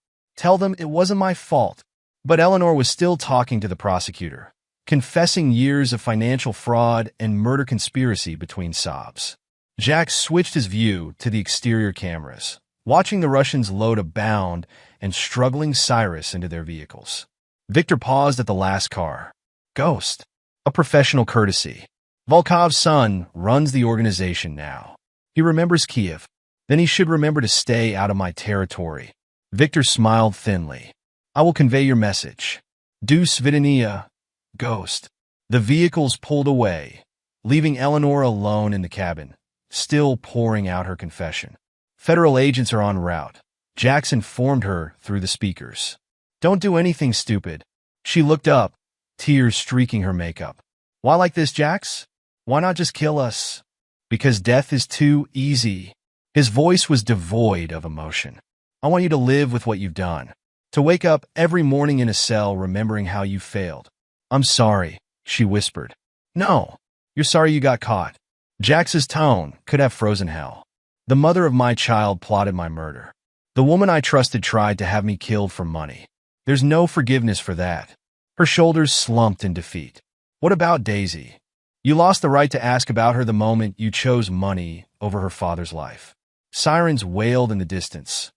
it wasn't my fault." But Eleanor was still talking to the prosecutor, confessing years of financial fraud and murder conspiracy between sobs. Jack switched his view to the exterior cameras, watching the Russians load a bound and struggling Cyrus into their vehicles. Victor paused at the last car. "Ghost, a professional courtesy. Volkov's son runs the organization now. He remembers Kiev. Then he should remember to stay out of my territory." Victor smiled thinly. "I will convey your message. Do svidaniya, Ghost." The vehicles pulled away, leaving Eleanor alone in the cabin, still pouring out her confession. "Federal agents are en route," Jax informed her through the speakers. "Don't do anything stupid." She looked up, tears streaking her makeup. "Why like this, Jax? Why not just kill us?" "Because death is too easy." His voice was devoid of emotion. "I want you to live with what you've done. To wake up every morning in a cell remembering how you failed." "I'm sorry," she whispered. "No, you're sorry you got caught." Jax's tone could have frozen hell. "The mother of my child plotted my murder. The woman I trusted tried to have me killed for money. There's no forgiveness for that." Her shoulders slumped in defeat. "What about Daisy? You lost the right to ask about her the moment you chose money over her father's life." Sirens wailed in the distance.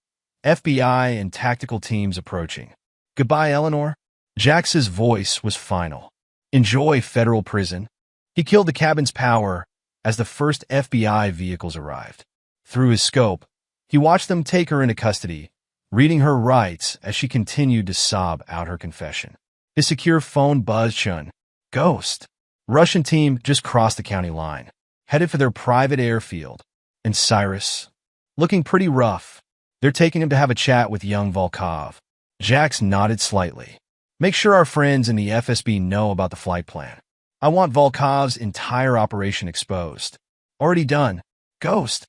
FBI and tactical teams approaching. "Goodbye, Eleanor." Jax's voice was final. "Enjoy federal prison." He killed the cabin's power as the first FBI vehicles arrived. Through his scope, he watched them take her into custody, reading her rights as she continued to sob out her confession. His secure phone buzzed. "Shun. Ghost." Russian team just crossed the county line, headed for their private airfield. And Cyrus, looking pretty rough. "They're taking him to have a chat with young Volkov." Jax nodded slightly. "Make sure our friends in the FSB know about the flight plan. I want Volkov's entire operation exposed." "Already done, Ghost."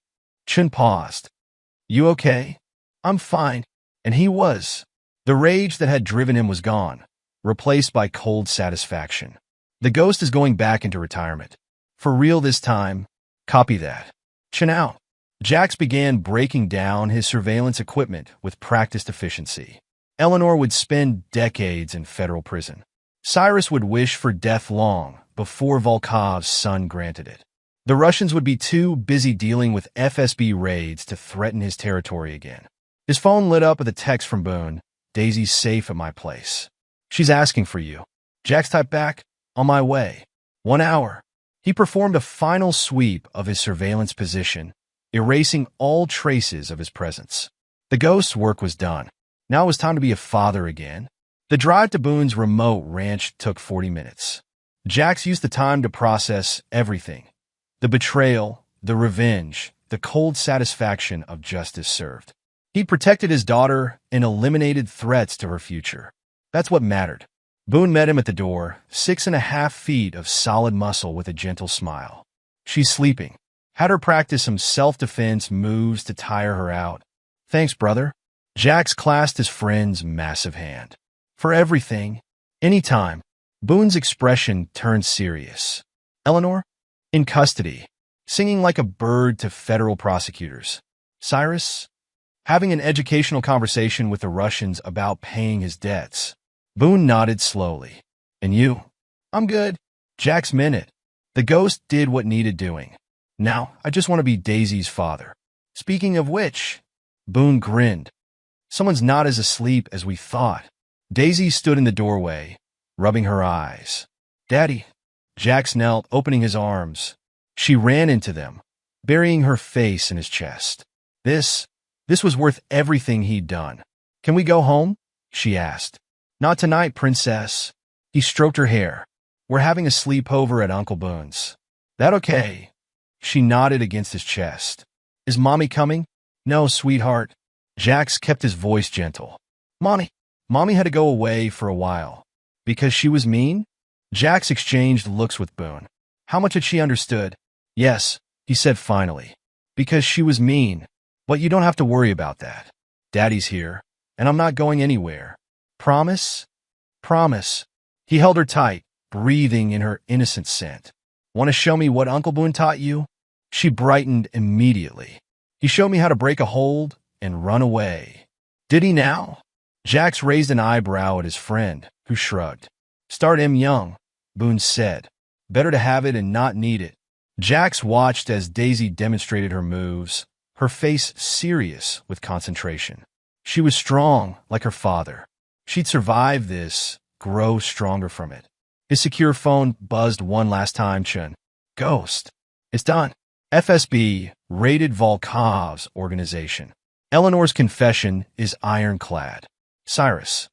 Chun paused. "You okay?" "I'm fine." And he was. The rage that had driven him was gone, replaced by cold satisfaction. The Ghost is going back into retirement. For real this time. Copy that. Chun out. Jax began breaking down his surveillance equipment with practiced efficiency. Eleanor would spend decades in federal prison. Cyrus would wish for death long before Volkov's son granted it. The Russians would be too busy dealing with FSB raids to threaten his territory again. His phone lit up with a text from Boone. "Daisy's safe at my place. She's asking for you." Jax typed back, "On my way. 1 hour." He performed a final sweep of his surveillance position, erasing all traces of his presence. The ghost's work was done. Now it was time to be a father again. The drive to Boone's remote ranch took 40 minutes. Jax used the time to process everything. The betrayal, the revenge, the cold satisfaction of justice served. He protected his daughter and eliminated threats to her future. That's what mattered. Boone met him at the door, 6.5 feet of solid muscle with a gentle smile. "She's sleeping. Had her practice some self-defense moves to tire her out." "Thanks, brother." Jax clasped his friend's massive hand. "For everything. Anytime." Boone's expression turned serious. "Eleanor?" "In custody. Singing like a bird to federal prosecutors." "Cyrus?" "Having an educational conversation with the Russians about paying his debts." Boone nodded slowly. "And you?" "I'm good." Jax meant it. The ghost did what needed doing. "Now, I just want to be Daisy's father." "Speaking of which," Boone grinned, "someone's not as asleep as we thought." Daisy stood in the doorway, rubbing her eyes. "Daddy." Jax knelt, opening his arms. She ran into them, burying her face in his chest. This was worth everything he'd done. "Can we go home?" she asked. "Not tonight, princess." He stroked her hair. "We're having a sleepover at Uncle Boone's." "That okay?" She nodded against his chest. "Is Mommy coming?" "No, sweetheart." Jax kept his voice gentle. Mommy had to go away for a while." "Because she was mean?" Jax exchanged looks with Boone. How much had she understood? "Yes," he said finally. "Because she was mean. But you don't have to worry about that. Daddy's here, and I'm not going anywhere. Promise?" "Promise." He held her tight, breathing in her innocent scent. "Want to show me what Uncle Boone taught you?" She brightened immediately. "He showed me how to break a hold and run away." "Did he now?" Jax raised an eyebrow at his friend, who shrugged. "Start him young," Boone said. "Better to have it and not need it." Jax watched as Daisy demonstrated her moves, her face serious with concentration. She was strong, like her father. She'd survive this, grow stronger from it. His secure phone buzzed one last time. "Chun. Ghost. It's done." FSB raided Volkov's organization. Eleanor's confession is ironclad. "Cyrus.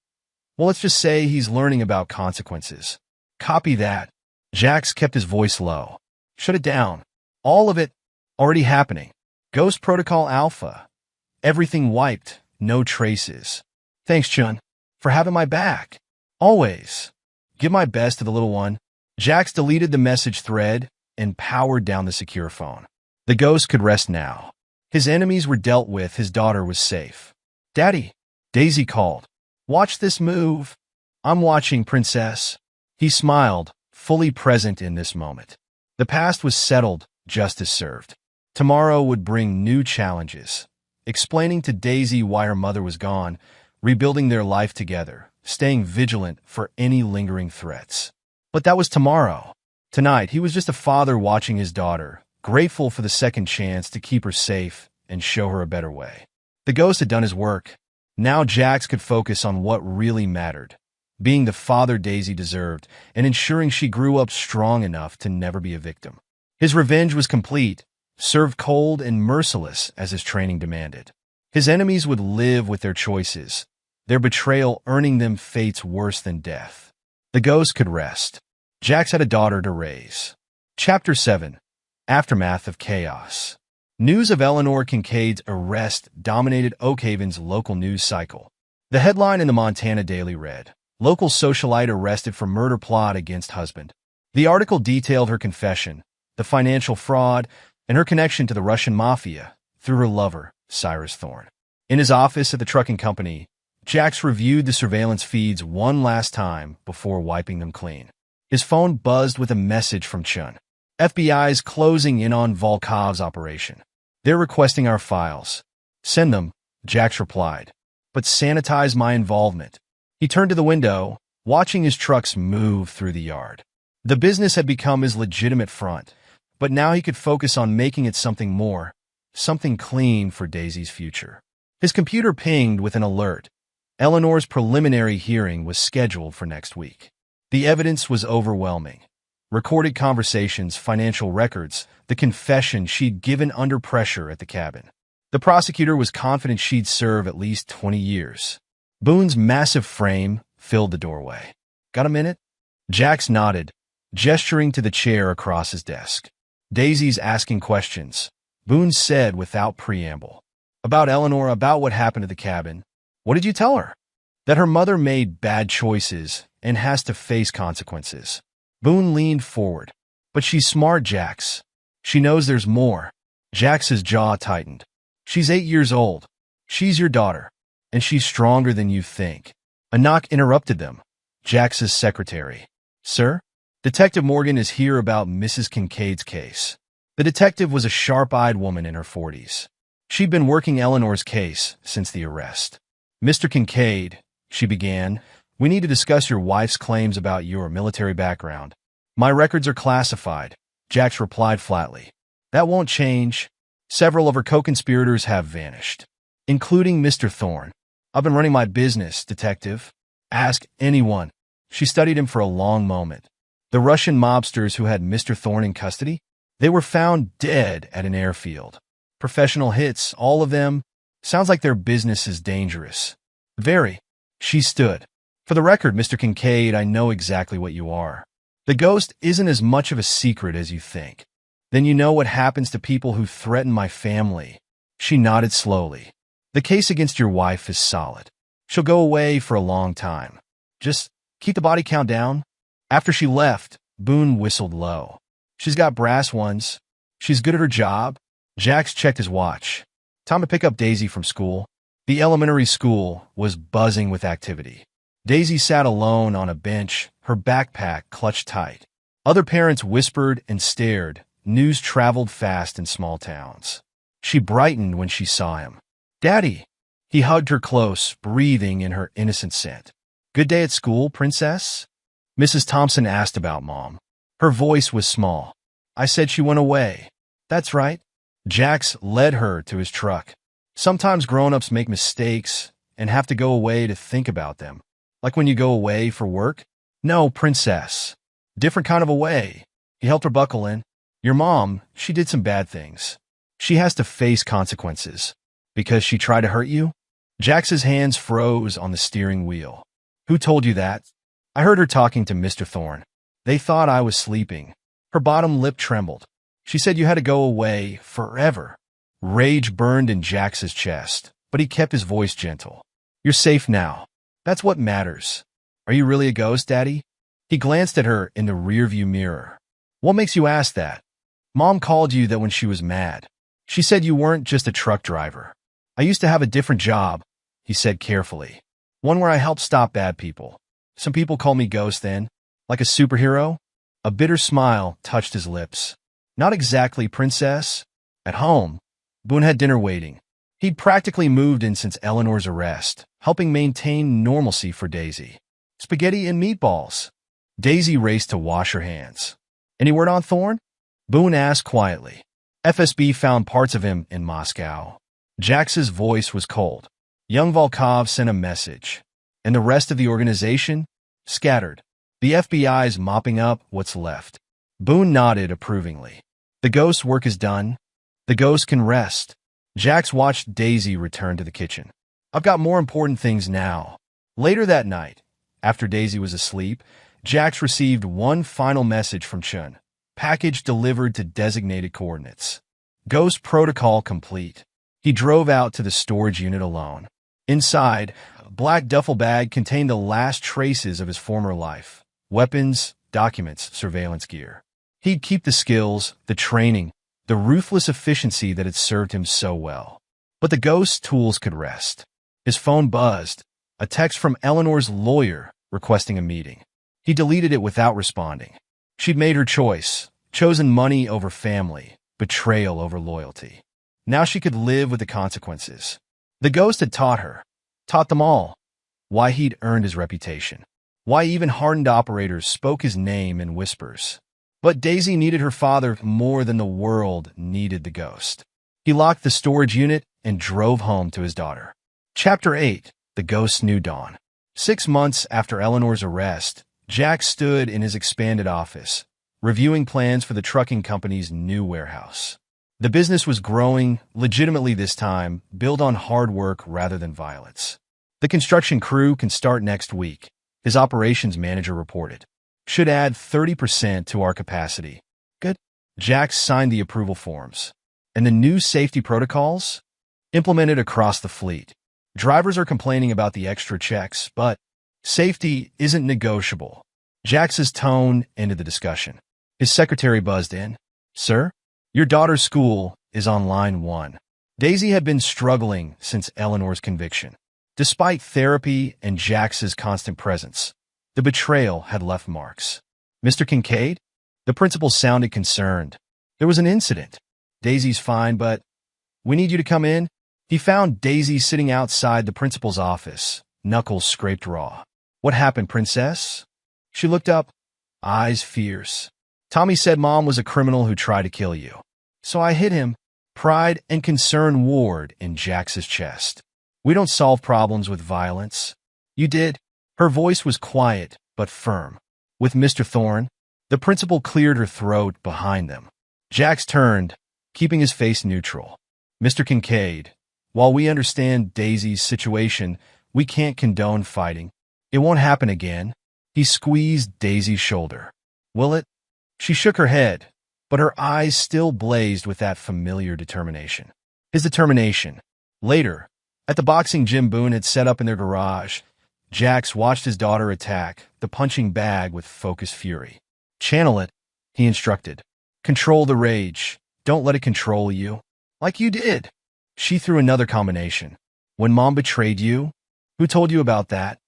Well, let's just say he's learning about consequences." "Copy that." Jax kept his voice low. "Shut it down. All of it already happening. Ghost Protocol Alpha. Everything wiped. No traces. Thanks, Chun, for having my back. Always. Give my best to the little one." Jax deleted the message thread and powered down the secure phone. The ghost could rest now. His enemies were dealt with. His daughter was safe. "Daddy," Daisy called. "Watch this move." "I'm watching, princess." He smiled, fully present in this moment. The past was settled, justice served. Tomorrow would bring new challenges. Explaining to Daisy why her mother was gone, rebuilding their life together, staying vigilant for any lingering threats. But that was tomorrow. Tonight, he was just a father watching his daughter, grateful for the second chance to keep her safe and show her a better way. The ghost had done his work. Now Jax could focus on what really mattered, being the father Daisy deserved and ensuring she grew up strong enough to never be a victim. His revenge was complete, served cold and merciless as his training demanded. His enemies would live with their choices, their betrayal earning them fates worse than death. The ghost could rest. Jax had a daughter to raise. Chapter 7. Aftermath of Chaos. News of Eleanor Kincaid's arrest dominated Oakhaven's local news cycle. The headline in the Montana Daily read, "Local socialite arrested for murder plot against husband." The article detailed her confession, the financial fraud, and her connection to the Russian Mafia through her lover, Cyrus Thorne. In his office at the trucking company, Jax reviewed the surveillance feeds one last time before wiping them clean. His phone buzzed with a message from Chun. "FBI's closing in on Volkov's operation. They're requesting our files." "Send them," Jax replied. "But sanitize my involvement." He turned to the window, watching his trucks move through the yard. The business had become his legitimate front, But now he could focus on making it something more, something clean for Daisy's future. His computer pinged with an alert. Eleanor's preliminary hearing was scheduled for next week. The evidence was overwhelming. Recorded conversations, financial records, the confession she'd given under pressure at the cabin. The prosecutor was confident she'd serve at least 20 years. Boone's massive frame filled the doorway. "Got a minute?" Jax nodded, gesturing to the chair across his desk. "Daisy's asking questions," Boone said without preamble. "About Eleanor, about what happened at the cabin. What did you tell her?" "That her mother made bad choices and has to face consequences." Boone leaned forward. "But she's smart, Jax. She knows there's more." Jax's jaw tightened. "She's 8 years old. She's your daughter. And she's stronger than you think." A knock interrupted them. Jax's secretary. "Sir? Detective Morgan is here about Mrs. Kincaid's case." The detective was a sharp-eyed woman in her 40s. She'd been working Eleanor's case since the arrest. "Mr. Kincaid," she began, "we need to discuss your wife's claims about your military background." "My records are classified," Jax replied flatly. "That won't change. Several of her co-conspirators have vanished, including Mr. Thorne. I've been running my business, detective. Ask anyone." She studied him for a long moment. "The Russian mobsters who had Mr. Thorne in custody? They were found dead at an airfield. Professional hits, all of them. Sounds like their business is dangerous." "Very." She stood. "For the record, Mr. Kincaid, I know exactly what you are. The ghost isn't as much of a secret as you think. Then you know what happens to people who threaten my family." She nodded slowly. "The case against your wife is solid. She'll go away for a long time. Just keep the body count down." After she left, Boone whistled low. "She's got brass ones. She's good at her job." Jax checked his watch. Time to pick up Daisy from school. The elementary school was buzzing with activity. Daisy sat alone on a bench, her backpack clutched tight. Other parents whispered and stared. News traveled fast in small towns. She brightened when she saw him. "Daddy!" He hugged her close, breathing in her innocent scent. "Good day at school, princess?" Mrs. Thompson asked about Mom. Her voice was small. "I said she went away." "That's right." Jax led her to his truck. "Sometimes grown-ups make mistakes and have to go away to think about them. Like when you go away for work." "No, princess. Different kind of away." He helped her buckle in. "Your mom, she did some bad things. She has to face consequences. Because she tried to hurt you?" Jax's hands froze on the steering wheel. "Who told you that?" "I heard her talking to Mr. Thorne. They thought I was sleeping." Her bottom lip trembled. "She said you had to go away forever." Rage burned in Jax's chest, but he kept his voice gentle. "You're safe now. That's what matters." "Are you really a ghost, Daddy?" He glanced at her in the rearview mirror. "What makes you ask that?" "Mom called you that when she was mad. She said you weren't just a truck driver." "I used to have a different job," he said carefully. "One where I helped stop bad people. Some people call me Ghost then. Like a superhero?" A bitter smile touched his lips. "Not exactly, princess." At home, Boone had dinner waiting. He'd practically moved in since Eleanor's arrest, helping maintain normalcy for Daisy. Spaghetti and meatballs. Daisy raced to wash her hands. "Any word on Thorne?" Boone asked quietly. "FSB found parts of him in Moscow." Jax's voice was cold. Young Volkov sent a message. "And the rest of the organization?" "Scattered. The FBI's mopping up what's left." Boone nodded approvingly. "The ghost's work is done. The ghost can rest." Jax watched Daisy return to the kitchen. "I've got more important things now." Later that night, after Daisy was asleep, Jax received one final message from Chun. Package delivered to designated coordinates. Ghost protocol complete. He drove out to the storage unit alone. Inside, a black duffel bag contained the last traces of his former life. Weapons, documents, surveillance gear. He'd keep the skills, the training, the ruthless efficiency that had served him so well. But the ghost's tools could rest. His phone buzzed. A text from Eleanor's lawyer requesting a meeting. He deleted it without responding. She'd made her choice, chosen money over family, betrayal over loyalty. Now she could live with the consequences. The ghost had taught them all, why he'd earned his reputation, why even hardened operators spoke his name in whispers. But Daisy needed her father more than the world needed the ghost. He locked the storage unit and drove home to his daughter. Chapter 8. The Ghost's New Dawn. 6 months after Eleanor's arrest, Jack stood in his expanded office, reviewing plans for the trucking company's new warehouse. The business was growing, legitimately this time, built on hard work rather than violence. The construction crew can start next week, his operations manager reported. Should add 30% to our capacity. Good. Jack signed the approval forms. And the new safety protocols? Implemented across the fleet. Drivers are complaining about the extra checks, but safety isn't negotiable. Jack's tone ended the discussion. His secretary buzzed in. Sir, your daughter's school is on line 1. Daisy had been struggling since Eleanor's conviction. Despite therapy and Jax's constant presence, the betrayal had left marks. Mr. Kincaid? The principal sounded concerned. There was an incident. Daisy's fine, but we need you to come in. He found Daisy sitting outside the principal's office, knuckles scraped raw. What happened, princess? She looked up, eyes fierce. Tommy said Mom was a criminal who tried to kill you. So I hit him. Pride and concern warred in Jax's chest. We don't solve problems with violence. You did. Her voice was quiet, but firm. With Mr. Thorne, the principal cleared her throat behind them. Jax turned, keeping his face neutral. Mr. Kincaid, while we understand Daisy's situation, we can't condone fighting. It won't happen again. He squeezed Daisy's shoulder. Will it? She shook her head, but her eyes still blazed with that familiar determination. His determination. Later, at the boxing gym Boone had set up in their garage, Jax watched his daughter attack the punching bag with focused fury. Channel it, he instructed. Control the rage. Don't let it control you. Like you did. She threw another combination. When Mom betrayed you? Who told you about that?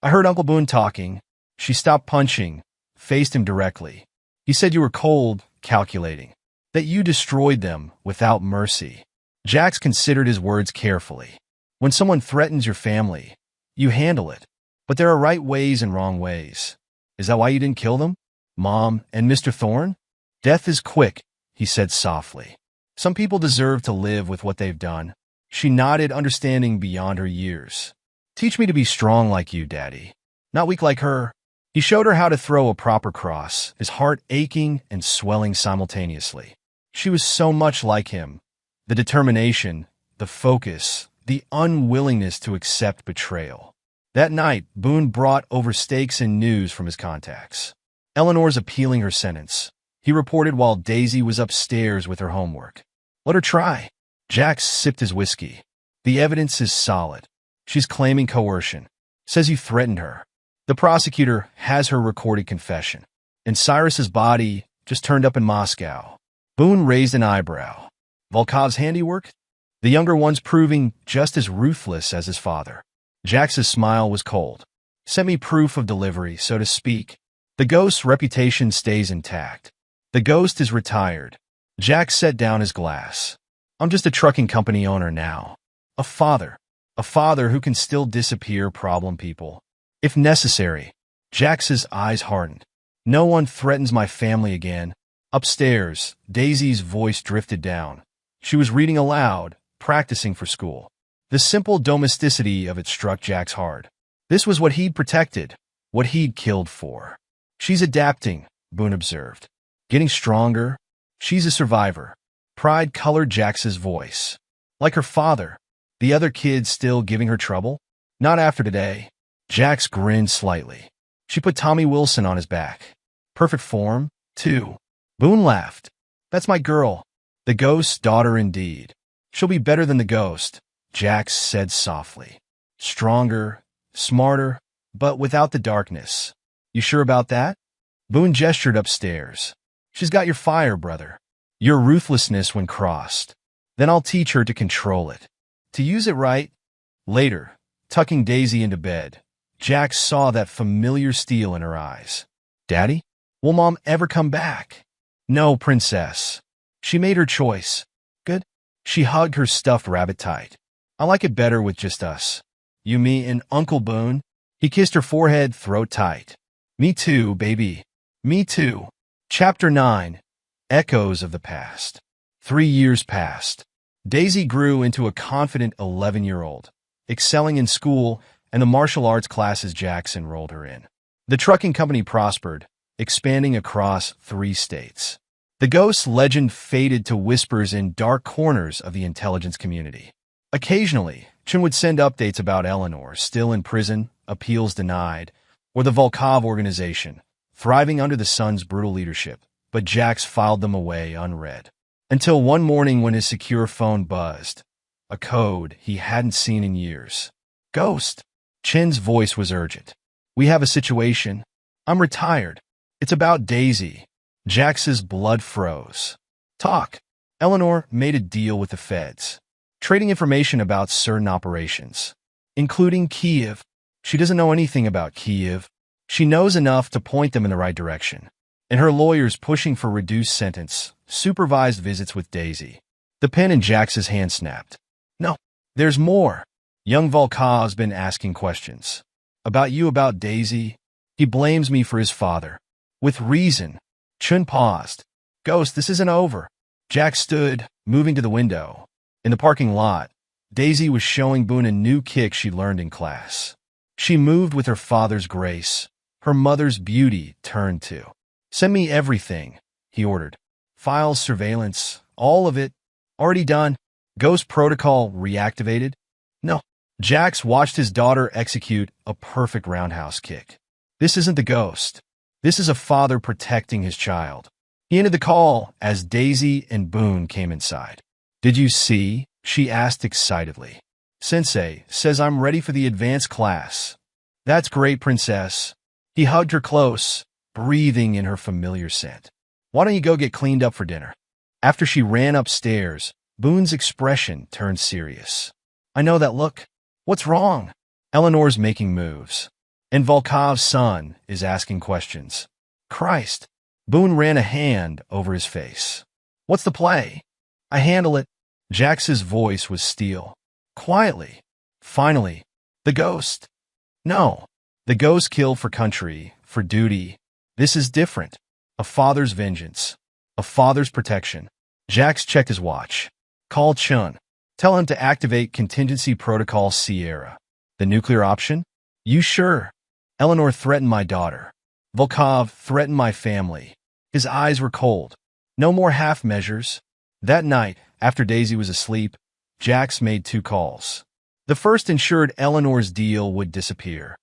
I heard Uncle Boone talking. She stopped punching, faced him directly. He said you were cold, calculating. That you destroyed them without mercy. Jax considered his words carefully. When someone threatens your family, you handle it. But there are right ways and wrong ways. Is that why you didn't kill them? Mom and Mr. Thorne? Death is quick, he said softly. Some people deserve to live with what they've done. She nodded, understanding beyond her years. Teach me to be strong like you, Daddy. Not weak like her. He showed her how to throw a proper cross, his heart aching and swelling simultaneously. She was so much like him. The determination, the focus, the unwillingness to accept betrayal. That night, Boone brought over steaks and news from his contacts. Eleanor's appealing her sentence, he reported while Daisy was upstairs with her homework. Let her try. Jax sipped his whiskey. The evidence is solid. She's claiming coercion. Says you threatened her. The prosecutor has her recorded confession. And Cyrus's body just turned up in Moscow. Boone raised an eyebrow. Volkov's handiwork? The younger one's proving just as ruthless as his father. Jax's smile was cold. Send me proof of delivery, so to speak. The ghost's reputation stays intact. The ghost is retired. Jax set down his glass. I'm just a trucking company owner now. A father. A father who can still disappear problem people. If necessary. Jax's eyes hardened. No one threatens my family again. Upstairs, Daisy's voice drifted down. She was reading aloud, practicing for school. The simple domesticity of it struck Jax hard. This was what he'd protected, what he'd killed for. She's adapting, Boone observed. Getting stronger. She's a survivor. Pride colored Jax's voice. Like her father. The other kids still giving her trouble? Not after today. Jax grinned slightly. She put Tommy Wilson on his back. Perfect form, too. Boone laughed. That's my girl. The ghost's daughter indeed. She'll be better than the ghost, Jax said softly. Stronger, smarter, but without the darkness. You sure about that? Boone gestured upstairs. She's got your fire, brother. Your ruthlessness when crossed. Then I'll teach her to control it. To use it right. Later, tucking Daisy into bed, Jax saw that familiar steel in her eyes. Daddy? Will Mom ever come back? No, princess. She made her choice. Good. She hugged her stuffed rabbit tight. I like it better with just us. You, me, and Uncle Boone. He kissed her forehead, throat tight. Me too, baby. Me too. Chapter 9. Echoes of the Past. 3 years passed. Daisy grew into a confident 11-year-old, excelling in school and the martial arts classes Jax enrolled her in. The trucking company prospered, expanding across 3 states. The ghost legend faded to whispers in dark corners of the intelligence community. Occasionally, Chun would send updates about Eleanor, still in prison, appeals denied, or the Volkov organization, thriving under the sun's brutal leadership, but Jax filed them away unread. Until one morning when his secure phone buzzed. A code he hadn't seen in years. "Ghost." Chin's voice was urgent. "We have a situation. I'm retired. It's about Daisy." Jax's blood froze. "Talk." Eleanor made a deal with the feds, trading information about certain operations, including Kiev. She doesn't know anything about Kiev. She knows enough to point them in the right direction. And her lawyer's pushing for reduced sentence, supervised visits with Daisy. The pen in Jax's hand snapped. "No, there's more." Young Volkov's been asking questions. "About you, about Daisy. He blames me for his father." With reason. Chun paused. "Ghost, this isn't over." Jax stood, moving to the window. In the parking lot, Daisy was showing Boone a new kick she learned in class. She moved with her father's grace. Her mother's beauty turned to. "Send me everything," he ordered. "Files, surveillance, all of it. Already done." Ghost protocol reactivated? No. Jax watched his daughter execute a perfect roundhouse kick. This isn't the ghost. This is a father protecting his child. He ended the call as Daisy and Boone came inside. "Did you see?" she asked excitedly. "Sensei says I'm ready for the advanced class." "That's great, princess." He hugged her close, breathing in her familiar scent. "Why don't you go get cleaned up for dinner?" After she ran upstairs, Boone's expression turned serious. "I know that look. What's wrong?" "Eleanor's making moves. And Volkov's son is asking questions." "Christ." Boone ran a hand over his face. "What's the play?" "I handle it." Jax's voice was steel. Quietly. "Finally. The ghost." "No. The ghost killed for country, for duty. This is different. A father's vengeance. A father's protection." Jax checked his watch. "Call Chun. Tell him to activate Contingency Protocol Sierra." "The nuclear option?" "You sure?" "Eleanor threatened my daughter. Volkov threatened my family." His eyes were cold. "No more half measures." That night, after Daisy was asleep, Jax made 2 calls. The first ensured Eleanor's deal would disappear,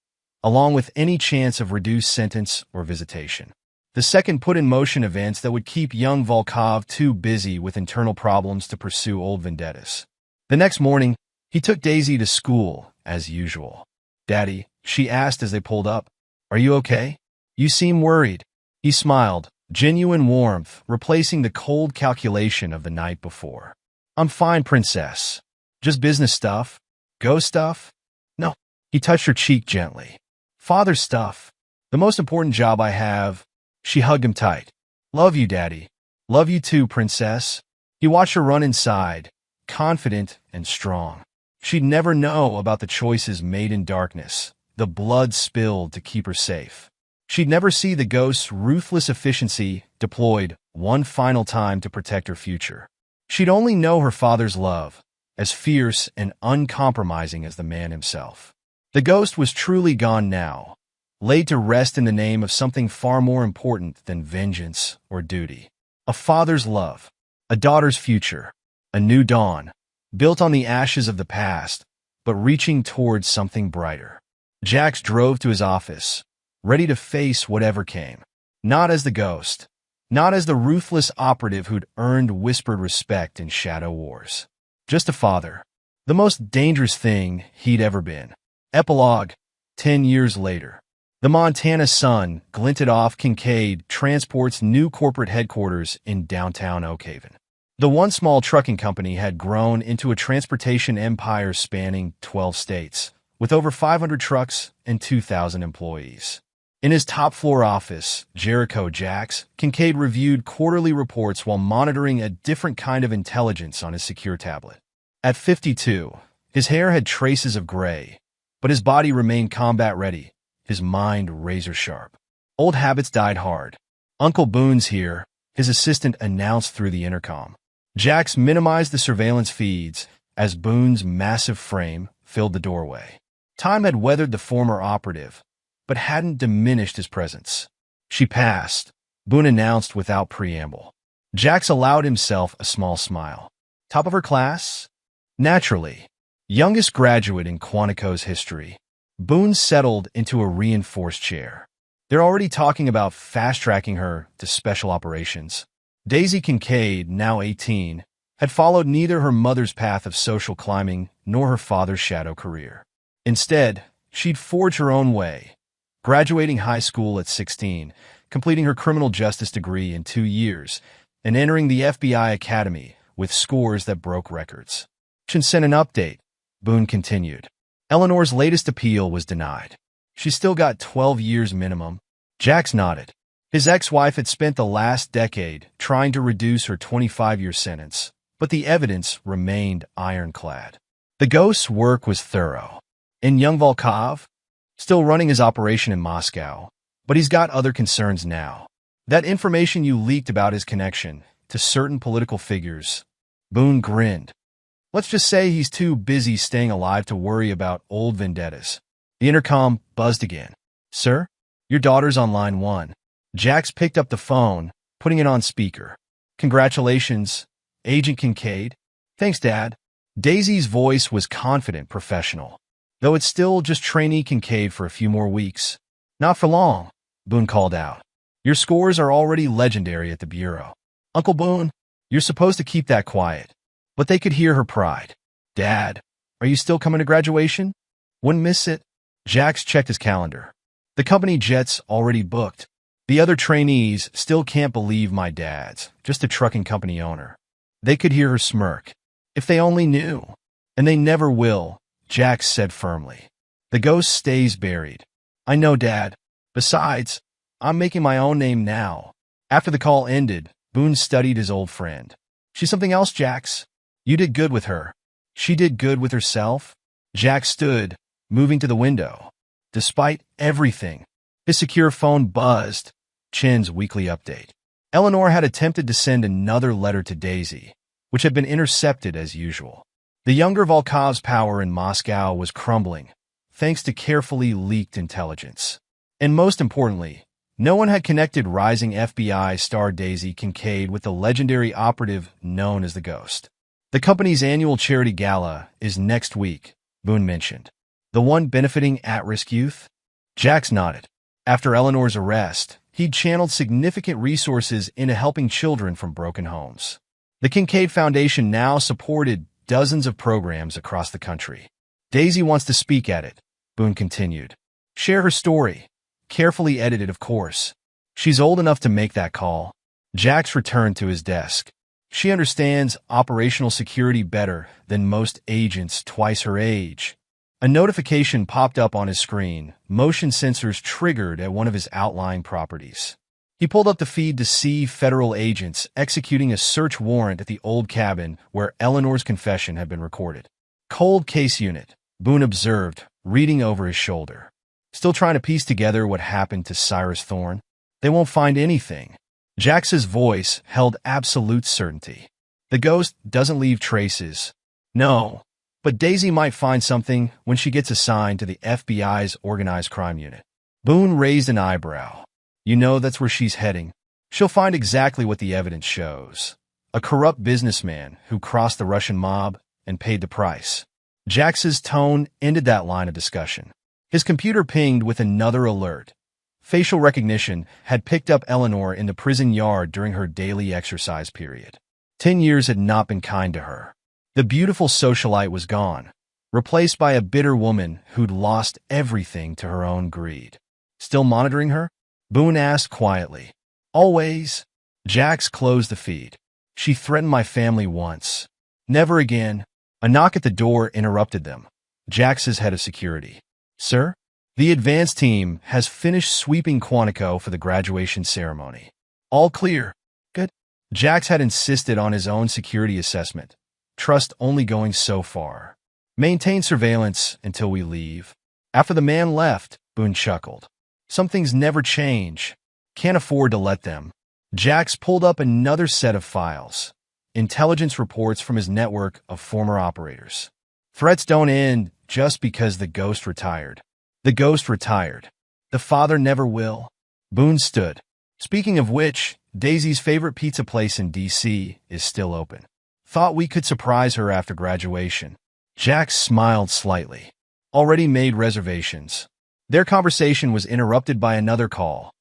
along with any chance of reduced sentence or visitation. The second put in motion events that would keep young Volkov too busy with internal problems to pursue old vendettas. The next morning, he took Daisy to school, as usual. "Daddy," she asked as they pulled up, "are you okay? You seem worried." He smiled, genuine warmth replacing the cold calculation of the night before. "I'm fine, princess. Just business stuff." "Ghost stuff?" "No." He touched her cheek gently. "Father stuff. The most important job I have." She hugged him tight. "Love you, Daddy." "Love you too, princess." He watched her run inside, confident and strong. She'd never know about the choices made in darkness, the blood spilled to keep her safe. She'd never see the ghost's ruthless efficiency deployed one final time to protect her future. She'd only know her father's love, as fierce and uncompromising as the man himself. The ghost was truly gone now, laid to rest in the name of something far more important than vengeance or duty. A father's love, a daughter's future, a new dawn, built on the ashes of the past, but reaching towards something brighter. Jax drove to his office, ready to face whatever came. Not as the ghost, not as the ruthless operative who'd earned whispered respect in shadow wars. Just a father, the most dangerous thing he'd ever been. Epilogue, 10 years later. The Montana sun glinted off Kincaid Transport's new corporate headquarters in downtown Oak Haven. The once small trucking company had grown into a transportation empire spanning 12 states, with over 500 trucks and 2,000 employees. In his top-floor office, Jericho Jax, Kincaid reviewed quarterly reports while monitoring a different kind of intelligence on his secure tablet. At 52, his hair had traces of gray, but his body remained combat-ready, his mind razor-sharp. Old habits died hard. Uncle Boone's here, his assistant announced through the intercom. Jax minimized the surveillance feeds as Boone's massive frame filled the doorway. Time had weathered the former operative, but hadn't diminished his presence. She passed, Boone announced without preamble. Jax allowed himself a small smile. Top of her class? Naturally. Youngest graduate in Quantico's history. Boone settled into a reinforced chair. They're already talking about fast-tracking her to special operations. Daisy Kincaid, now 18, had followed neither her mother's path of social climbing nor her father's shadow career. Instead, she'd forged her own way, graduating high school at 16, completing her criminal justice degree in 2 years, and entering the FBI Academy with scores that broke records. She sent an update, Boone continued. Eleanor's latest appeal was denied. She still got 12 years minimum. Jax nodded. His ex-wife had spent the last decade trying to reduce her 25-year sentence, but the evidence remained ironclad. The ghost's work was thorough. And young Volkov? Still running his operation in Moscow, but he's got other concerns now. That information you leaked about his connection to certain political figures. Boone grinned. Let's just say he's too busy staying alive to worry about old vendettas. The intercom buzzed again. Sir, your daughter's on line 1. Jax picked up the phone, putting it on speaker. Congratulations, Agent Kincaid. Thanks, Dad. Daisy's voice was confident, professional. Though it's still just trainee Kincaid for a few more weeks. Not for long, Boone called out. Your scores are already legendary at the Bureau. Uncle Boone, you're supposed to keep that quiet. But they could hear her pride. Dad, are you still coming to graduation? Wouldn't miss it. Jax checked his calendar. The company jet's already booked. The other trainees still can't believe my dad's just a trucking company owner. They could hear her smirk. If they only knew. And they never will, Jax said firmly. The ghost stays buried. I know, Dad. Besides, I'm making my own name now. After the call ended, Boone studied his old friend. She's something else, Jax. You did good with her. She did good with herself. Jax stood, moving to the window. Despite everything, his secure phone buzzed. Chin's weekly update. Eleanor had attempted to send another letter to Daisy, which had been intercepted as usual. The younger Volkov's power in Moscow was crumbling, thanks to carefully leaked intelligence. And most importantly, no one had connected rising FBI star Daisy Kincaid with the legendary operative known as the Ghost. The company's annual charity gala is next week, Boone mentioned. The one benefiting at-risk youth? Jax nodded. After Eleanor's arrest, he'd channeled significant resources into helping children from broken homes. The Kincaid Foundation now supported dozens of programs across the country. Daisy wants to speak at it, Boone continued. Share her story. Carefully edited, of course. She's old enough to make that call. Jax returned to his desk. She understands operational security better than most agents twice her age. A notification popped up on his screen, motion sensors triggered at one of his outlying properties. He pulled up the feed to see federal agents executing a search warrant at the old cabin where Eleanor's confession had been recorded. Cold case unit, Boone observed, reading over his shoulder. Still trying to piece together what happened to Cyrus Thorne? They won't find anything. Jax's voice held absolute certainty. The ghost doesn't leave traces. No, but Daisy might find something when she gets assigned to the FBI's organized crime unit. Boone raised an eyebrow. You know that's where she's heading. She'll find exactly what the evidence shows. A corrupt businessman who crossed the Russian mob and paid the price. Jax's tone ended that line of discussion. His computer pinged with another alert. Facial recognition had picked up Eleanor in the prison yard during her daily exercise period. 10 years had not been kind to her. The beautiful socialite was gone, replaced by a bitter woman who'd lost everything to her own greed. Still monitoring her? Boone asked quietly. Always. Jax closed the feed. She threatened my family once. Never again. A knock at the door interrupted them. Jax's head of security. Sir? The advance team has finished sweeping Quantico for the graduation ceremony. All clear. Good. Jax had insisted on his own security assessment. Trust only going so far. Maintain surveillance until we leave. After the man left, Boone chuckled. Some things never change. Can't afford to let them. Jax pulled up another set of files. Intelligence reports from his network of former operators. Threats don't end just because the ghost retired. The ghost retired. The father never will. Boone stood. Speaking of which, Daisy's favorite pizza place in D.C. is still open. Thought we could surprise her after graduation. Jax smiled slightly. Already made reservations. Their conversation was interrupted by another call.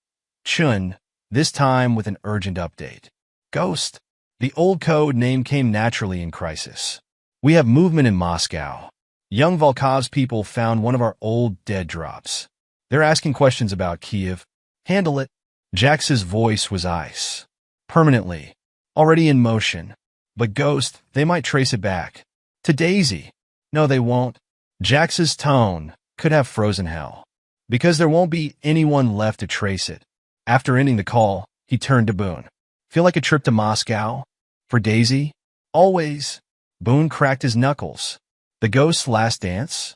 Chun, this time with an urgent update. Ghost. The old code name came naturally in crisis. We have movement in Moscow. Young Volkov's people found one of our old dead drops. They're asking questions about Kiev. Handle it. Jax's voice was ice. Permanently. Already in motion. But Ghost, they might trace it back. To Daisy. No, they won't. Jax's tone could have frozen hell. Because there won't be anyone left to trace it. After ending the call, he turned to Boone. Feel like a trip to Moscow? For Daisy? Always. Boone cracked his knuckles. The ghost's last dance?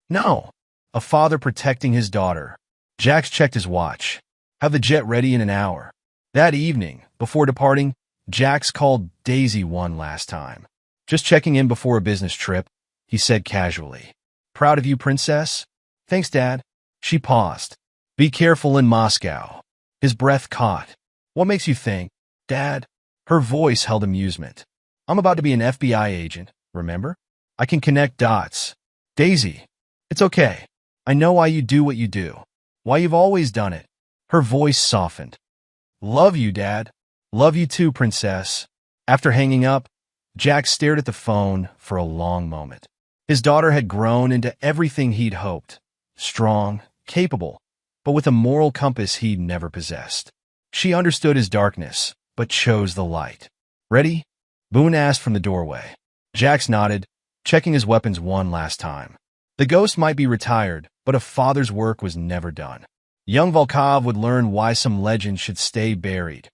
No. A father protecting his daughter. Jax checked his watch. Have the jet ready in an hour. That evening, before departing, Jax called Daisy one last time. Just checking in before a business trip, he said casually. Proud of you, princess? Thanks, Dad. She paused. Be careful in Moscow. His breath caught. What makes you think, Dad? Her voice held amusement. I'm about to be an FBI agent, remember? I can connect dots. Daisy, it's okay. I know why you do what you do. Why you've always done it. Her voice softened. Love you, Dad. Love you too, princess. After hanging up, Jack stared at the phone for a long moment. His daughter had grown into everything he'd hoped. Strong, capable, but with a moral compass he'd never possessed. She understood his darkness, but chose the light. Ready? Boone asked from the doorway. Jax nodded, checking his weapons one last time. The ghost might be retired, but a father's work was never done. Young Volkov would learn why some legends should stay buried,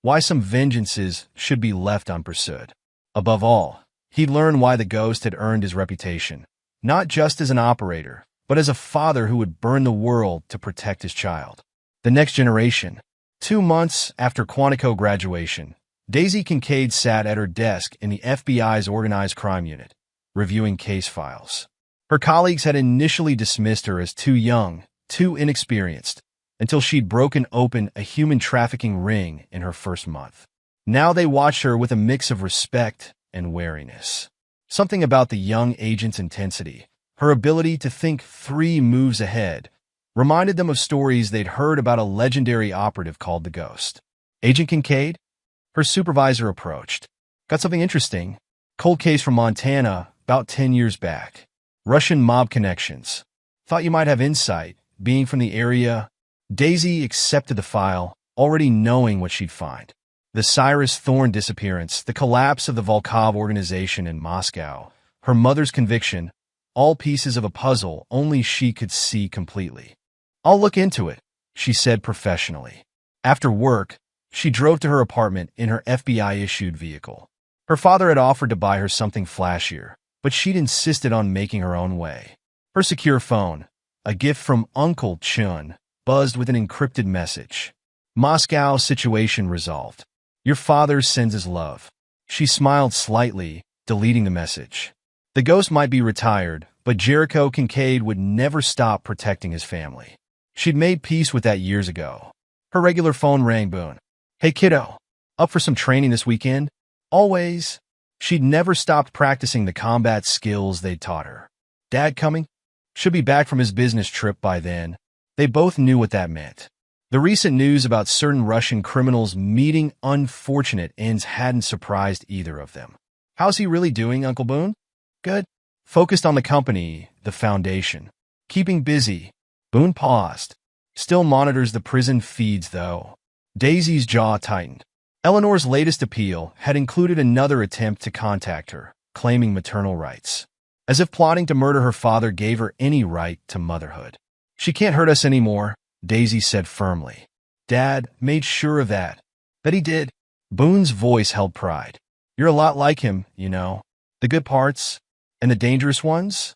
why some vengeances should be left unpursued. Above all, he'd learn why the ghost had earned his reputation, not just as an operator, but as a father who would burn the world to protect his child. The next generation. 2 months after Quantico graduation, Daisy Kincaid sat at her desk in the FBI's Organized Crime Unit, reviewing case files. Her colleagues had initially dismissed her as too young, too inexperienced, until she'd broken open a human trafficking ring in her first month. Now they watched her with a mix of respect and wariness. Something about the young agent's intensity, her ability to think 3 moves ahead, reminded them of stories they'd heard about a legendary operative called the Ghost. Agent Kincaid? Her supervisor approached. Got something interesting. Cold case from Montana, about 10 years back. Russian mob connections. Thought you might have insight, being from the area. Daisy accepted the file, already knowing what she'd find. The Cyrus Thorne disappearance, the collapse of the Volkov organization in Moscow, her mother's conviction, all pieces of a puzzle only she could see completely. I'll look into it, she said professionally. After work, she drove to her apartment in her FBI-issued vehicle. Her father had offered to buy her something flashier, but she'd insisted on making her own way. Her secure phone, a gift from Uncle Chun, buzzed with an encrypted message. Moscow situation resolved. Your father sends his love. She smiled slightly, deleting the message. The ghost might be retired, but Jericho Kincaid would never stop protecting his family. She'd made peace with that years ago. Her regular phone rang. Boone. Hey kiddo, up for some training this weekend? Always. She'd never stopped practicing the combat skills they'd taught her. Dad coming? Should be back from his business trip by then. They both knew what that meant. The recent news about certain Russian criminals meeting unfortunate ends hadn't surprised either of them. How's he really doing, Uncle Boone? Good. Focused on the company, the foundation. Keeping busy. Boone paused. Still monitors the prison feeds, though. Daisy's jaw tightened. Eleanor's latest appeal had included another attempt to contact her, claiming maternal rights. As if plotting to murder her father gave her any right to motherhood. She can't hurt us anymore, Daisy said firmly. Dad made sure of that. That he did. Boone's voice held pride. You're a lot like him, you know. The good parts, and the dangerous ones?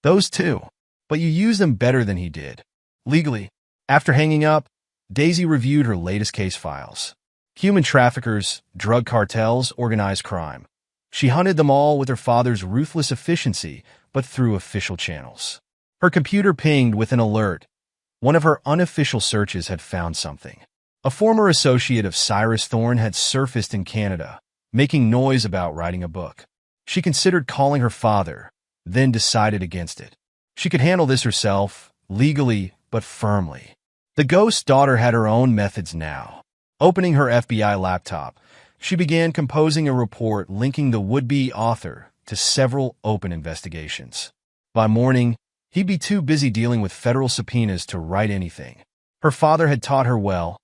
Those too. But you use them better than he did. Legally. After hanging up, Daisy reviewed her latest case files. Human traffickers, drug cartels, organized crime. She hunted them all with her father's ruthless efficiency, but through official channels. Her computer pinged with an alert. One of her unofficial searches had found something. A former associate of Cyrus Thorne had surfaced in Canada, making noise about writing a book. She considered calling her father, then decided against it. She could handle this herself, legally but firmly. The ghost's daughter had her own methods now. Opening her FBI laptop, she began composing a report linking the would-be author to several open investigations. By morning, he'd be too busy dealing with federal subpoenas to write anything. Her father had taught her well.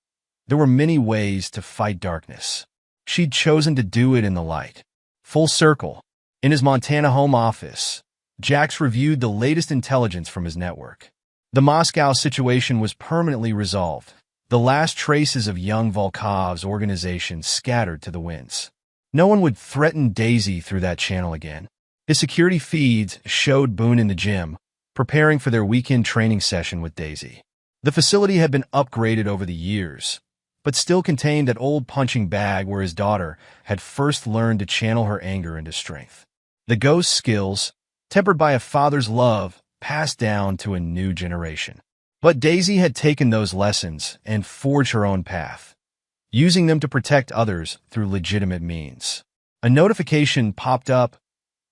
There were many ways to fight darkness. She'd chosen to do it in the light. Full circle. In his Montana home office, Jax reviewed the latest intelligence from his network. The Moscow situation was permanently resolved. The last traces of young Volkov's organization scattered to the winds. No one would threaten Daisy through that channel again. His security feeds showed Boone in the gym, preparing for their weekend training session with Daisy. The facility had been upgraded over the years, but still contained that old punching bag where his daughter had first learned to channel her anger into strength. The ghost skills, tempered by a father's love, passed down to a new generation. But Daisy had taken those lessons and forged her own path, using them to protect others through legitimate means. A notification popped up,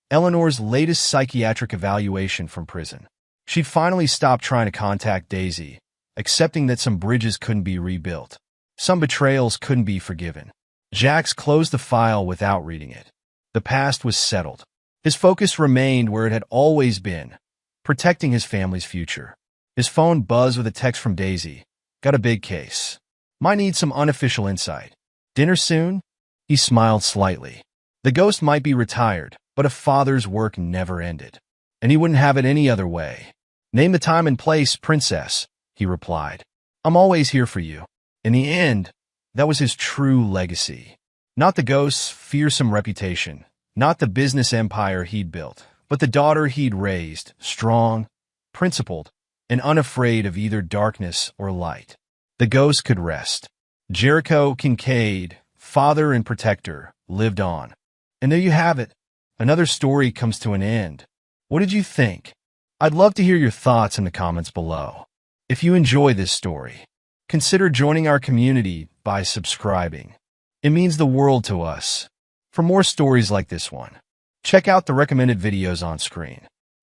Eleanor's latest psychiatric evaluation from prison. She'd finally stopped trying to contact Daisy, accepting that some bridges couldn't be rebuilt. Some betrayals couldn't be forgiven. Jax closed the file without reading it. The past was settled. His focus remained where it had always been, protecting his family's future. His phone buzzed with a text from Daisy. Got a big case. Might need some unofficial insight. Dinner soon? He smiled slightly. The ghost might be retired, but a father's work never ended. And he wouldn't have it any other way. Name the time and place, princess, he replied. I'm always here for you. In the end, that was his true legacy. Not the ghost's fearsome reputation, not the business empire he'd built, but the daughter he'd raised, strong, principled, and unafraid of either darkness or light. The ghost could rest. Jericho Kincaid, father and protector, lived on. And there you have it. Another story comes to an end. What did you think? I'd love to hear your thoughts in the comments below. If you enjoy this story, consider joining our community by subscribing. It means the world to us. For more stories like this one, check out the recommended videos on screen.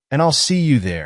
And I'll see you there.